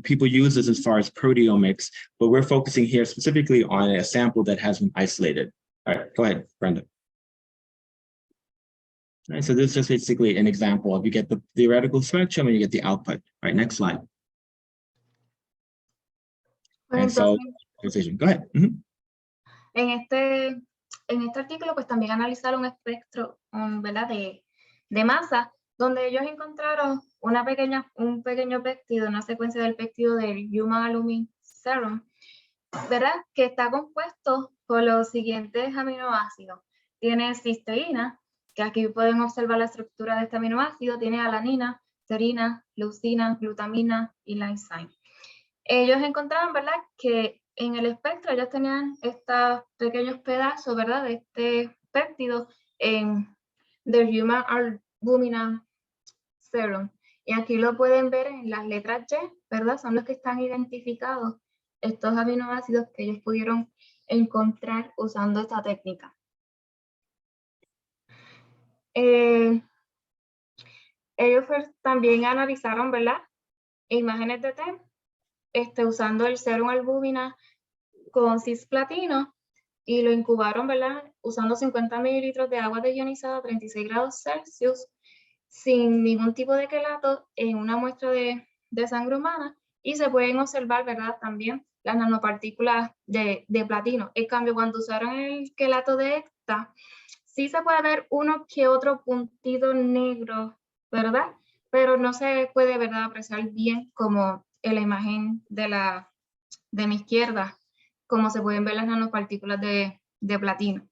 People use this as far as proteomics, but we're focusing here specifically on a sample that has been isolated. All right, go ahead, Brenda. All right, so this is just basically an example of you get the theoretical spectrum and you get the output. All right, next slide. Pues And so, entonces, go ahead. Mm-hmm. en este artículo, pues también analizaron un espectro, ¿verdad? de masa, donde ellos encontraron un pequeño péptido, una secuencia del péptido del Human Albumin Serum, ¿verdad? Que está compuesto por los siguientes aminoácidos. Tiene cisteína, que aquí pueden observar la estructura de este aminoácido, tiene alanina, serina, leucina, glutamina y lysine. Ellos encontraron, ¿verdad?, que en el espectro ellos tenían estos pequeños pedazos, ¿verdad?, de este péptido del Human Albumin Serum. Y aquí lo pueden ver en las letras Y, ¿verdad? Son los que están identificados, estos aminoácidos que ellos pudieron encontrar usando esta técnica. ellos también analizaron, ¿verdad? Imágenes de TEM, usando el serum albúmina con cisplatino y lo incubaron, ¿verdad? Usando 50 mililitros de agua deionizada a 36 grados Celsius sin ningún tipo de quelato en una muestra de sangre humana y se pueden observar, ¿verdad? También las nanopartículas de platino. En cambio, cuando usaron el quelato de ECTA, sí se puede ver uno que otro puntito negro, ¿verdad? Pero no se puede, ¿verdad?, apreciar bien como en la imagen de mi izquierda, como se pueden ver las nanopartículas de platino.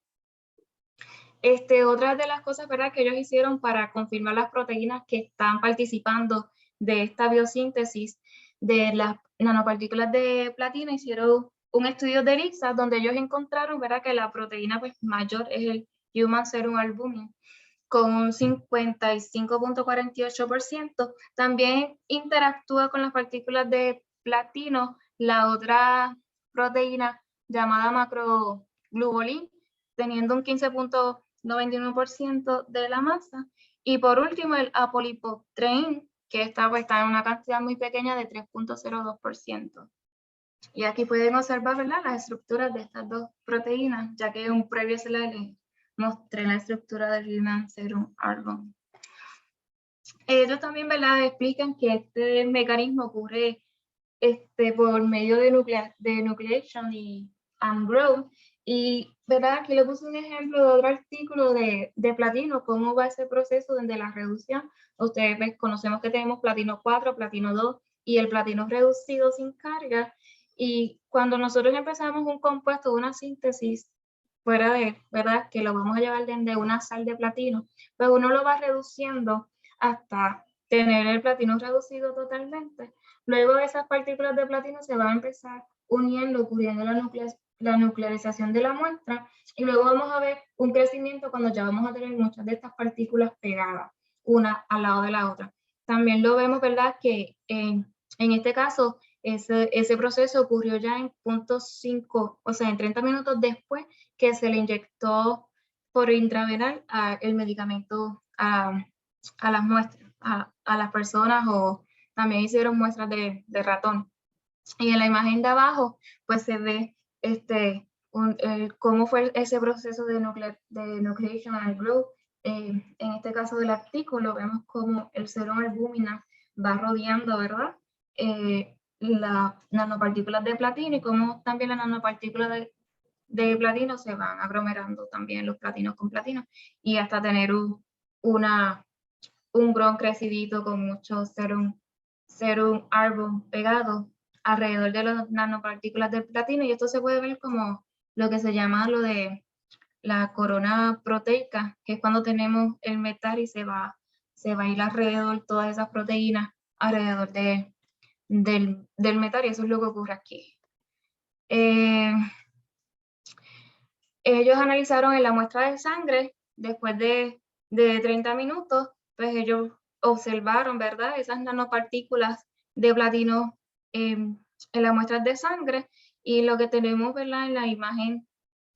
Otra de las cosas, ¿verdad?, que ellos hicieron para confirmar las proteínas que están participando de esta biosíntesis de las nanopartículas de platino, hicieron un estudio de ELISA donde ellos encontraron, ¿verdad?, que la proteína pues, mayor es el Human Serum Albumin con un 55.48%. También interactúa con las partículas de platino la otra proteína llamada macroglobulin, teniendo un 15.91% de la masa. Y por último, el apolipoproteín, que está en una cantidad muy pequeña de 3.02%. Y aquí pueden observar, ¿verdad?, las estructuras de estas dos proteínas, ya que en un previo slide les mostré la estructura del Human Serum Albumin. Ellos también, ¿verdad?, explican que este mecanismo ocurre por medio de nucleation and growth. Y, ¿verdad?, aquí le puse un ejemplo de otro artículo de platino, cómo va ese proceso desde la reducción. Ustedes conocemos que tenemos platino 4, platino 2 y el platino reducido sin carga. Y cuando nosotros empezamos un compuesto, una síntesis fuera de, ¿verdad?, que lo vamos a llevar desde una sal de platino, pues uno lo va reduciendo hasta tener el platino reducido totalmente. Luego esas partículas de platino se van a empezar uniendo, ocurriendo la nuclearización de la muestra, y luego vamos a ver un crecimiento cuando ya vamos a tener muchas de estas partículas pegadas, una al lado de la otra. También lo vemos, ¿verdad?, que en este caso, ese proceso ocurrió ya en 0.5, o sea, en 30 minutos después que se le inyectó por intravenal el medicamento a las muestras, a las personas, o también hicieron muestras de ratón. Y en la imagen de abajo, pues se ve cómo fue ese proceso de nucleation and growth. En este caso del artículo, vemos cómo el serum albúmina va rodeando, ¿verdad?, las nanopartículas de platino, y cómo también las nanopartículas de platino se van aglomerando también los platinos con platino, y hasta tener un bron crecidito con mucho serum album pegado alrededor de las nanopartículas del platino. Y esto se puede ver como lo que se llama lo de la corona proteica, que es cuando tenemos el metal y se va a ir alrededor todas esas proteínas alrededor del metal, y eso es lo que ocurre aquí. Ellos analizaron en la muestra de sangre, después de 30 minutos, pues ellos observaron, ¿verdad?, esas nanopartículas de platino en las muestras de sangre, y lo que tenemos, ¿verdad?, en la imagen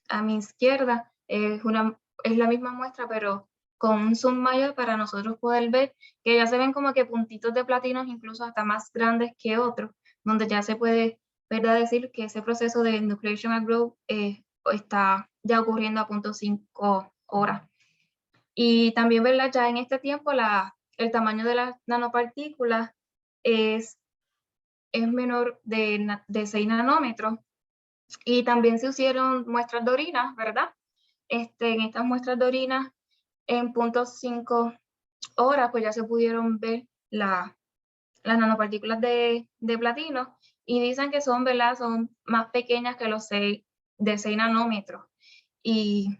a mi izquierda es la misma muestra, pero con un zoom mayor para nosotros poder ver que ya se ven como que puntitos de platinos incluso hasta más grandes que otros, donde ya se puede, ¿verdad?, decir que ese proceso de nucleation and growth está ya ocurriendo a 0.5 horas. Y también, ¿verdad?, ya en este tiempo el tamaño de las nanopartículas es menor de 6 nanómetros. Y también se hicieron muestras de orina, ¿verdad? En estas muestras de orina, en 0.5 horas, pues ya se pudieron ver las nanopartículas de platino, y dicen que son, ¿verdad?, son más pequeñas que los 6 nanómetros. Y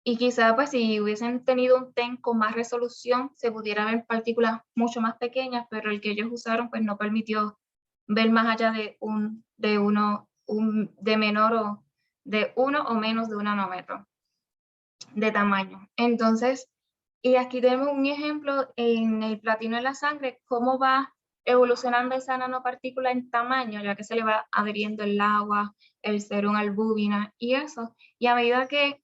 quizá, pues, si hubiesen tenido un TEM con más resolución, se pudiera ver partículas mucho más pequeñas, pero el que ellos usaron, pues, no permitió ver más allá de de 1 o menos de 1 nanómetro de tamaño. Entonces, y aquí tenemos un ejemplo en el platino en la sangre, cómo va evolucionando esa nanopartícula en tamaño, ya que se le va adheriendo el agua, el serum albúmina y eso. Y a medida que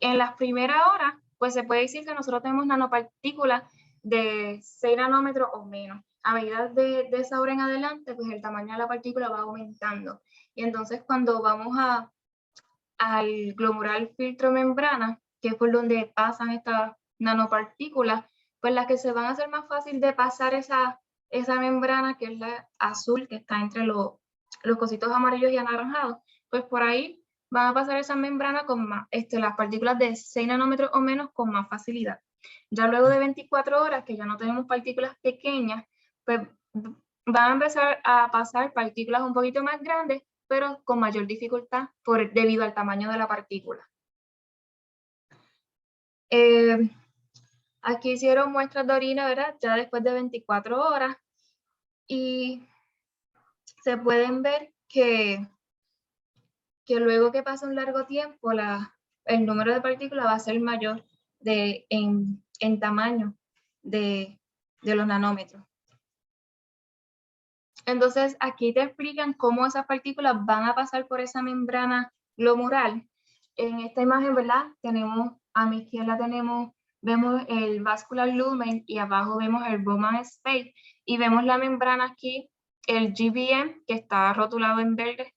en las primeras horas, pues se puede decir que nosotros tenemos nanopartículas de 6 nanómetros o menos. A medida de esa hora en adelante, pues el tamaño de la partícula va aumentando. Y entonces cuando vamos al glomerular filtro membrana, que es por donde pasan estas nanopartículas, pues las que se van a hacer más fácil de pasar esa membrana, que es la azul, que está entre los cositos amarillos y anaranjados, pues por ahí van a pasar esa membrana con más, las partículas de 6 nanómetros o menos con más facilidad. Ya luego de 24 horas, que ya no tenemos partículas pequeñas, pues van a empezar a pasar partículas un poquito más grandes, pero con mayor dificultad debido al tamaño de la partícula. Aquí hicieron muestras de orina, ¿verdad? Ya después de 24 horas, y se pueden ver que luego que pasa un largo tiempo, el número de partículas va a ser mayor en tamaño de los nanómetros. Entonces, aquí te explican cómo esas partículas van a pasar por esa membrana glomerular. En esta imagen, ¿verdad? A mi izquierda vemos el vascular lumen y abajo vemos el Bowman space, y vemos la membrana aquí, el GBM, que está rotulado en verde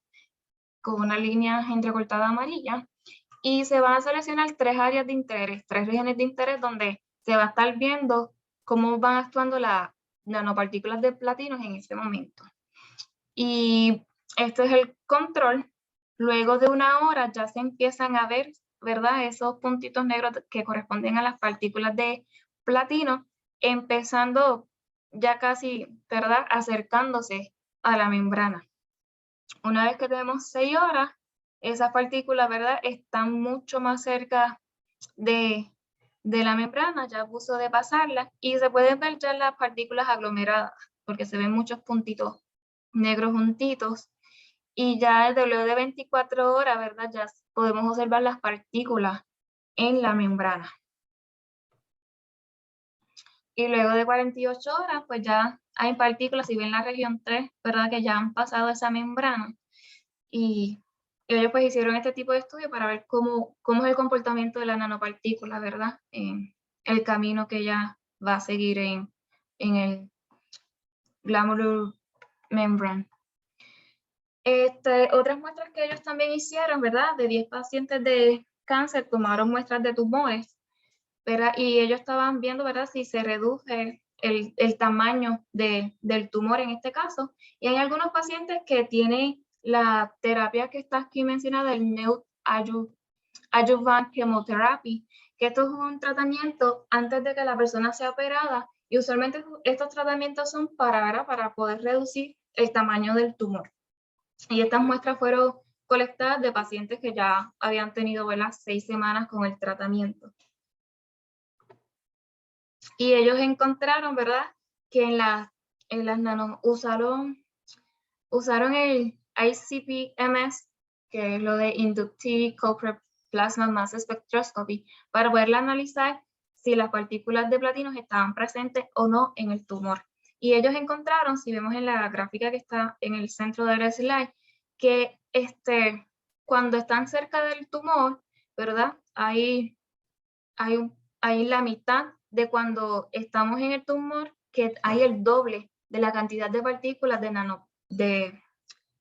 con una línea entrecortada amarilla, y se van a seleccionar 3 áreas de interés, 3 regiones de interés donde se va a estar viendo cómo van actuando las nanopartículas de platino en ese momento. Y este es el control. Luego de 1 hora ya se empiezan a ver, ¿verdad? Esos puntitos negros que corresponden a las partículas de platino, empezando ya casi, ¿verdad? Acercándose a la membrana. Una vez que tenemos 6 horas, esas partículas, ¿verdad? Están mucho más cerca de la membrana, ya a punto de pasarla, y se pueden ver ya las partículas aglomeradas, porque se ven muchos puntitos negros juntitos, y ya luego de 24 horas, ¿verdad? Ya podemos observar las partículas en la membrana. Y luego de 48 horas, pues ya hay partículas, si ven la región 3, ¿verdad? Que ya han pasado esa membrana, y ellos pues hicieron este tipo de estudio para ver cómo es el comportamiento de la nanopartícula, ¿verdad? En el camino que ella va a seguir en el glomerular membrane. Otras muestras que ellos también hicieron, ¿verdad? De 10 pacientes de cáncer, tomaron muestras de tumores, ¿verdad? Y ellos estaban viendo, ¿verdad? Si se reduce el tamaño del tumor en este caso. Y hay algunos pacientes que tienen la terapia que está aquí mencionada, el neoadjuvant chemotherapy, que esto es un tratamiento antes de que la persona sea operada, y usualmente estos tratamientos son para poder reducir el tamaño del tumor. Y estas muestras fueron colectadas de pacientes que ya habían tenido, ¿verdad? 6 semanas con el tratamiento. Y ellos encontraron, ¿verdad? Que en las nano usaron el ICP-MS, que es lo de Inductive Coupled Plasma Mass Spectroscopy, para poder analizar si las partículas de platino estaban presentes o no en el tumor. Y ellos encontraron, si vemos en la gráfica que está en el centro del slide, que cuando están cerca del tumor, ¿verdad? Hay la mitad de cuando estamos en el tumor, que hay el doble de la cantidad de partículas de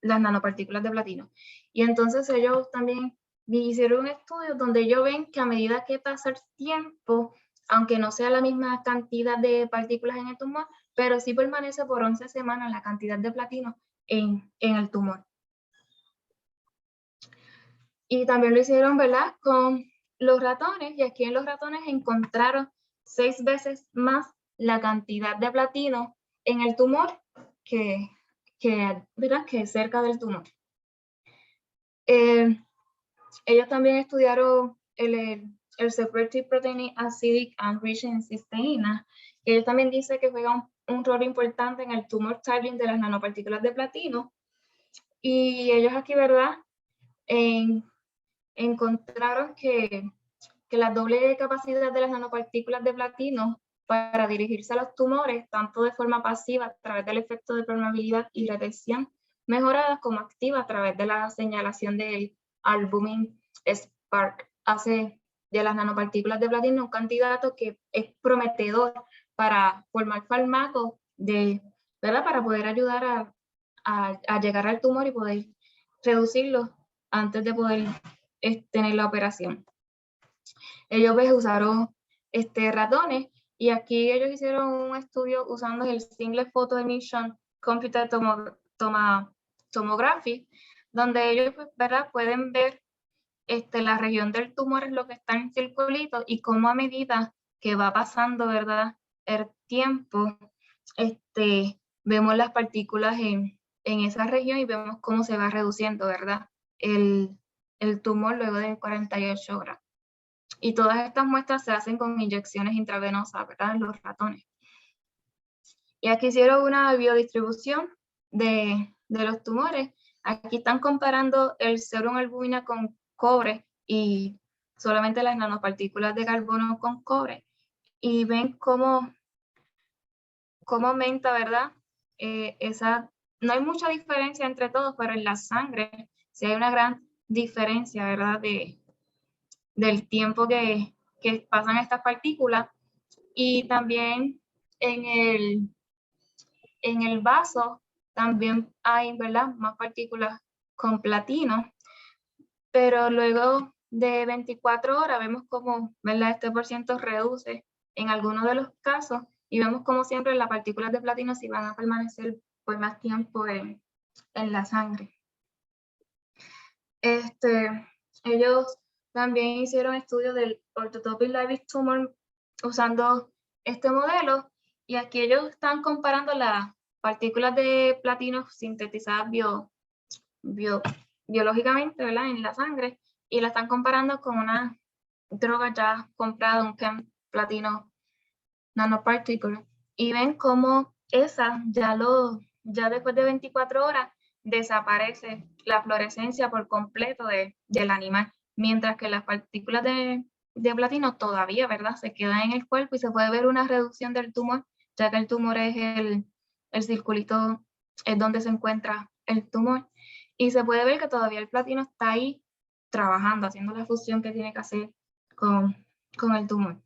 las nanopartículas de platino. Y entonces ellos también hicieron un estudio donde ellos ven que a medida que pasa el tiempo, aunque no sea la misma cantidad de partículas en el tumor, pero sí permanece por 11 semanas la cantidad de platino en el tumor. Y también lo hicieron, ¿verdad? Con los ratones, y aquí en los ratones encontraron 6 veces más la cantidad de platino en el tumor que cerca del tumor. Ellos también estudiaron el secretive protein acidic and rich in cysteína, que ellos también dicen que juega un rol importante en el tumor targeting de las nanopartículas de platino. Y ellos aquí, ¿verdad? Encontraron que la doble capacidad de las nanopartículas de platino para dirigirse a los tumores, tanto de forma pasiva a través del efecto de permeabilidad y retención mejoradas, como activa a través de la señalación del albumin spark, hace de las nanopartículas de platino un candidato que es prometedor para formar fármacos ¿verdad? Para poder ayudar a llegar al tumor y poder reducirlo antes de poder tener la operación. Ellos pues, usaron ratones y aquí ellos hicieron un estudio usando el Single Photo Emission Computed Tomography, donde ellos pues, ¿verdad? Pueden ver la región del tumor es lo que está en circulito y cómo a medida que va pasando, ¿verdad? El tiempo, vemos las partículas en esa región y vemos cómo se va reduciendo, ¿verdad? El tumor luego de 48 horas. Y todas estas muestras se hacen con inyecciones intravenosas, ¿verdad? En los ratones. Y aquí hicieron una biodistribución de los tumores. Aquí están comparando el serum albúmina con cobre y solamente las nanopartículas de carbono con cobre. Y ven cómo aumenta, ¿verdad? No hay mucha diferencia entre todos, pero en la sangre sí hay una gran diferencia, ¿verdad? Del tiempo que pasan estas partículas. Y también en el vaso también hay, ¿verdad? Más partículas con platino, pero luego de 24 horas vemos cómo, ¿verdad? Este porciento reduce en algunos de los casos y vemos como siempre las partículas de platino sí van a permanecer por más tiempo en la sangre. Ellos también hicieron estudios del orthotopic Levis tumor usando este modelo y aquí ellos están comparando las partículas de platino sintetizadas biológicamente, ¿verdad? En la sangre y la están comparando con una droga ya comprada, un platino nanoparticle y ven cómo esa ya después de 24 horas desaparece la fluorescencia por completo del animal, mientras que las partículas de platino todavía, ¿verdad? Se quedan en el cuerpo y se puede ver una reducción del tumor, ya que el tumor es el circulito, es donde se encuentra el tumor. Y se puede ver que todavía el platino está ahí trabajando, haciendo la función que tiene que hacer con el tumor.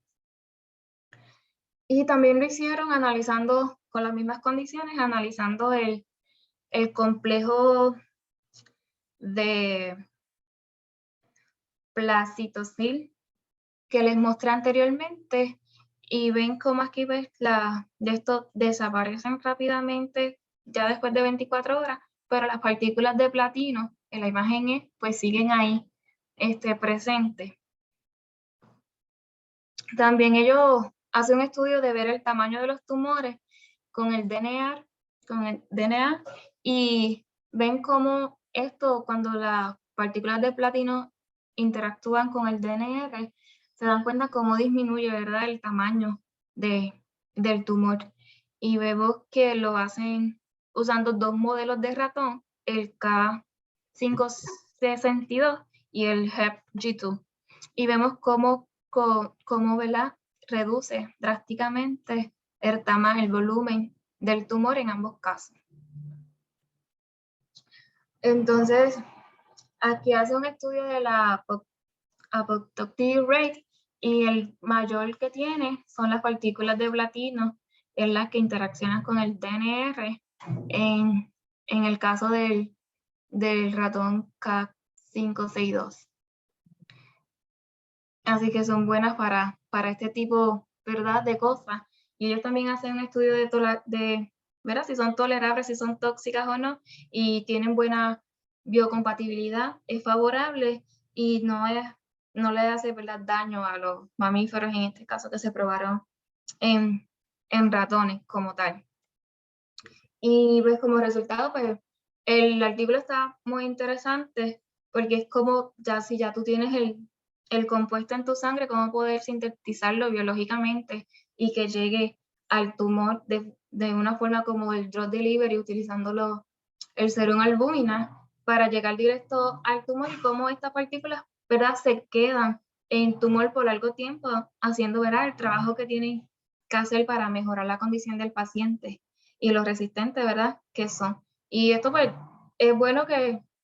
Y también lo hicieron analizando, con las mismas condiciones, analizando el complejo de placitocil que les mostré anteriormente y ven cómo aquí ves de estos desaparecen rápidamente ya después de 24 horas, pero las partículas de platino en la imagen pues siguen ahí presentes. También ellos hacen un estudio de ver el tamaño de los tumores con el DNA y ven cómo cuando las partículas de platino interactúan con el DNR, se dan cuenta cómo disminuye, ¿verdad? El tamaño del tumor. Y vemos que lo hacen usando dos modelos de ratón, el K562 y el HEP-G2. Y vemos cómo ¿verdad? Reduce drásticamente el tamaño, el volumen del tumor en ambos casos. Entonces, aquí hace un estudio de la apoptotic rate y el mayor que tiene son las partículas de platino en las que interaccionan con el DNR en el caso del ratón K562. Así que son buenas para este tipo, ¿verdad? De cosas. Y ellos también hacen un estudio de ¿verdad? Si son tolerables, si son tóxicas o no, y tienen buena biocompatibilidad, es favorable y no le hace, ¿verdad? Daño a los mamíferos, en este caso que se probaron en ratones como tal. Y pues como resultado, pues el artículo está muy interesante porque es como si ya tú tienes el compuesto en tu sangre, cómo poder sintetizarlo biológicamente y que llegue al tumor de una forma como el drug delivery, utilizando el serum albúmina para llegar directo al tumor y cómo estas partículas, ¿verdad? Se quedan en tumor por largo tiempo, haciendo, ¿verdad? El trabajo que tienen que hacer para mejorar la condición del paciente y lo resistentes, ¿verdad? Que son. Y esto pues es bueno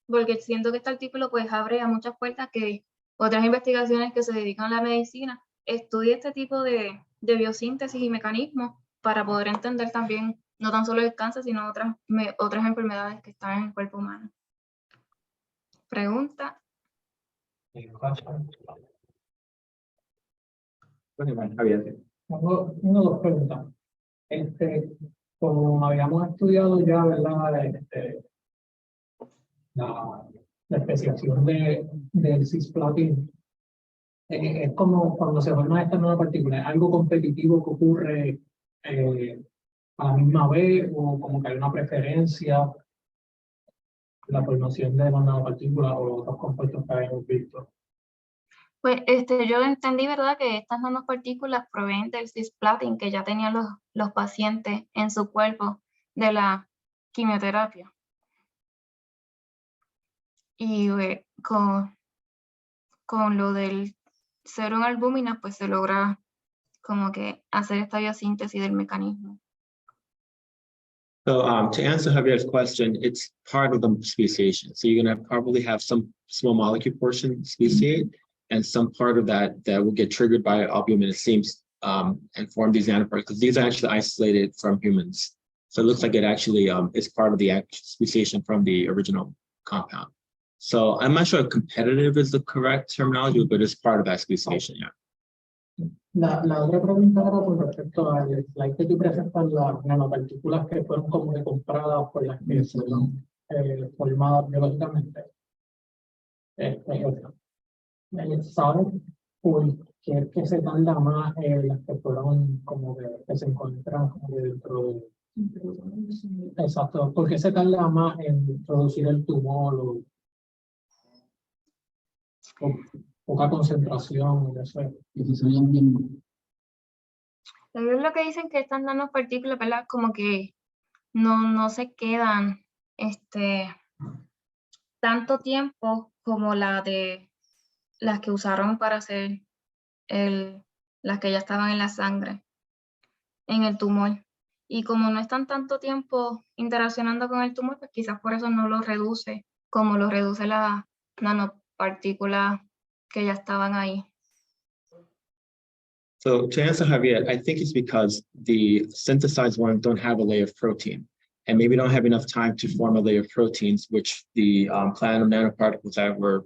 porque siento que este artículo pues abre a muchas puertas que otras investigaciones que se dedican a la medicina estudien este tipo de biosíntesis y mecanismos para poder entender también no tan solo el cáncer, sino otras enfermedades que están en el cuerpo humano. Pregunta. Javier. Tengo dos preguntas. Como habíamos estudiado ya, ¿verdad? La especiación del cisplatin, es como cuando se forma esta nueva partícula, ¿es algo competitivo que ocurre a la misma vez o como que hay una preferencia en la formación de la nueva partícula o los otros compuestos que habíamos visto? Pues yo entendí, ¿verdad?, que estas nanopartículas provenen del cisplatin que ya tenían los pacientes en su cuerpo de la quimioterapia. Y con lo del serum albúmina, pues se logra como que hacer esta biosíntesis del mecanismo. So to answer Javier's question, it's part of the speciation. So you're going to probably have some small molecule portion speciate and some part of that will get triggered by albumin, it seems, and form these nanoparticles. These are actually isolated from humans. So it looks like it actually is part of the speciation from the original compound. So I'm not sure if competitive is the correct terminology, but it's part of that speciation, yeah. La otra pregunta era con respecto al slide que tú presentas, las nanopartículas que fueron como que compradas por las que fueron formadas biológicamente. ¿Sabes por qué es que se tarda más las que fueron como que se encuentran como que dentro de... Exacto, ¿por qué se tarda más en introducir el tumor o poca concentración? No sé. Ellos lo que dicen que estas nanopartículas, ¿verdad?, como que no se quedan tanto tiempo como las que usaron para hacer las que ya estaban en la sangre, en el tumor. Y como no están tanto tiempo interaccionando con el tumor, pues quizás por eso no lo reduce como lo reduce la nanopartícula que ya estaban ahí. So to answer Javier, I think it's because the synthesized ones don't have a layer of protein and maybe don't have enough time to form a layer of proteins, which the platinum nanoparticles that were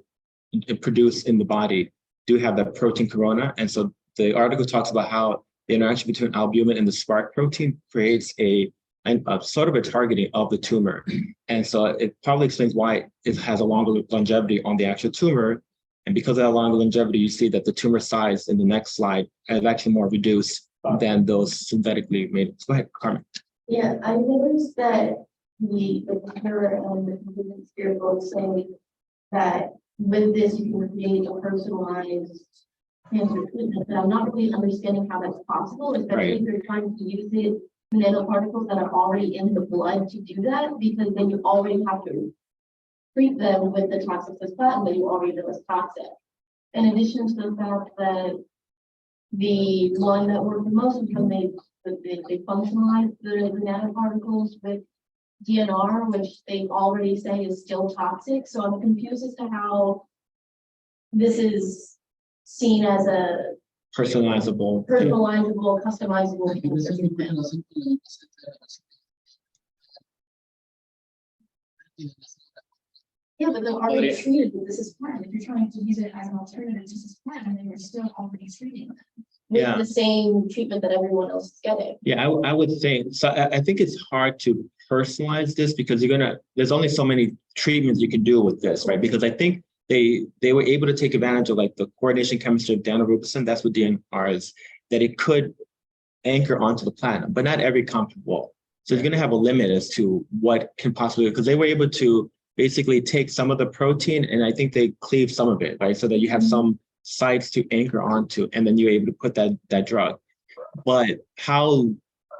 produced in the body do have that protein corona. And so the article talks about how the interaction between albumin and the spark protein creates a sort of a targeting of the tumor. And so it probably explains why it has a longer longevity on the actual tumor. And because of that longer longevity, you see that the tumor size in the next slide is actually more reduced than those synthetically made. Go ahead, Carmen. Yeah, I noticed that the paper and the convenience here both say that with this you can create a personalized cancer treatment, but I'm not really understanding how that's possible, especially if you're trying to use it nanoparticles that are already in the blood to do that, because then you already have to treat them with the toxic cisplatin that you already know is toxic. In addition to the fact that the one that worked the most was when they functionalized the nanoparticles with DNR, which they already say is still toxic. So I'm confused as to how this is seen as a Personalizable, customizable. Yeah, but they're already treated with this plan. If you're trying to use it as an alternative to this plan, then you're still already treating them with the same treatment that everyone else is getting. Yeah, I would think so. I think it's hard to personalize this because there's only so many treatments you can do with this, right? Because I think they were able to take advantage of like the coordination chemistry of daunorubicin. That's what DNR is, that it could anchor onto the platinum, but not every compound will. So you're going to have a limit as to what can possibly, because they were able to basically take some of the protein and I think they cleave some of it, right? So that you have some sites to anchor onto, and then you're able to put that drug. But how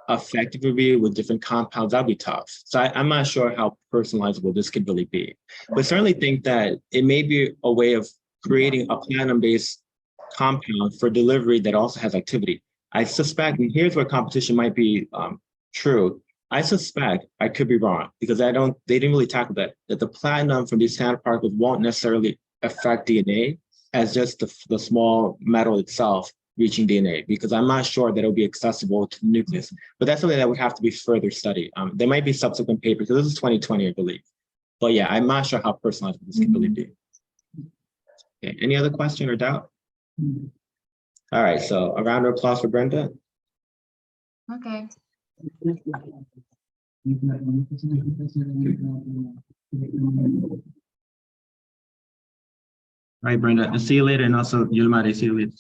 effective it would be with different compounds, that'd be tough. So I'm not sure how personalizable this could really be. But certainly think that it may be a way of creating a platinum-based compound for delivery that also has activity. I suspect, and here's where competition might be true. I suspect, I could be wrong, because they didn't really tackle that the platinum from these nanoparticles won't necessarily affect DNA as just the small metal itself reaching DNA, because I'm not sure that it'll be accessible to the nucleus. But that's something that would have to be further studied. There might be subsequent papers. So this is 2020, I believe. But yeah, I'm not sure how personalized this can really be. Okay, any other question or doubt? All right, so a round of applause for Brenda. Okay. All right, Brenda, and see you later. And also, Yulmari, see you later.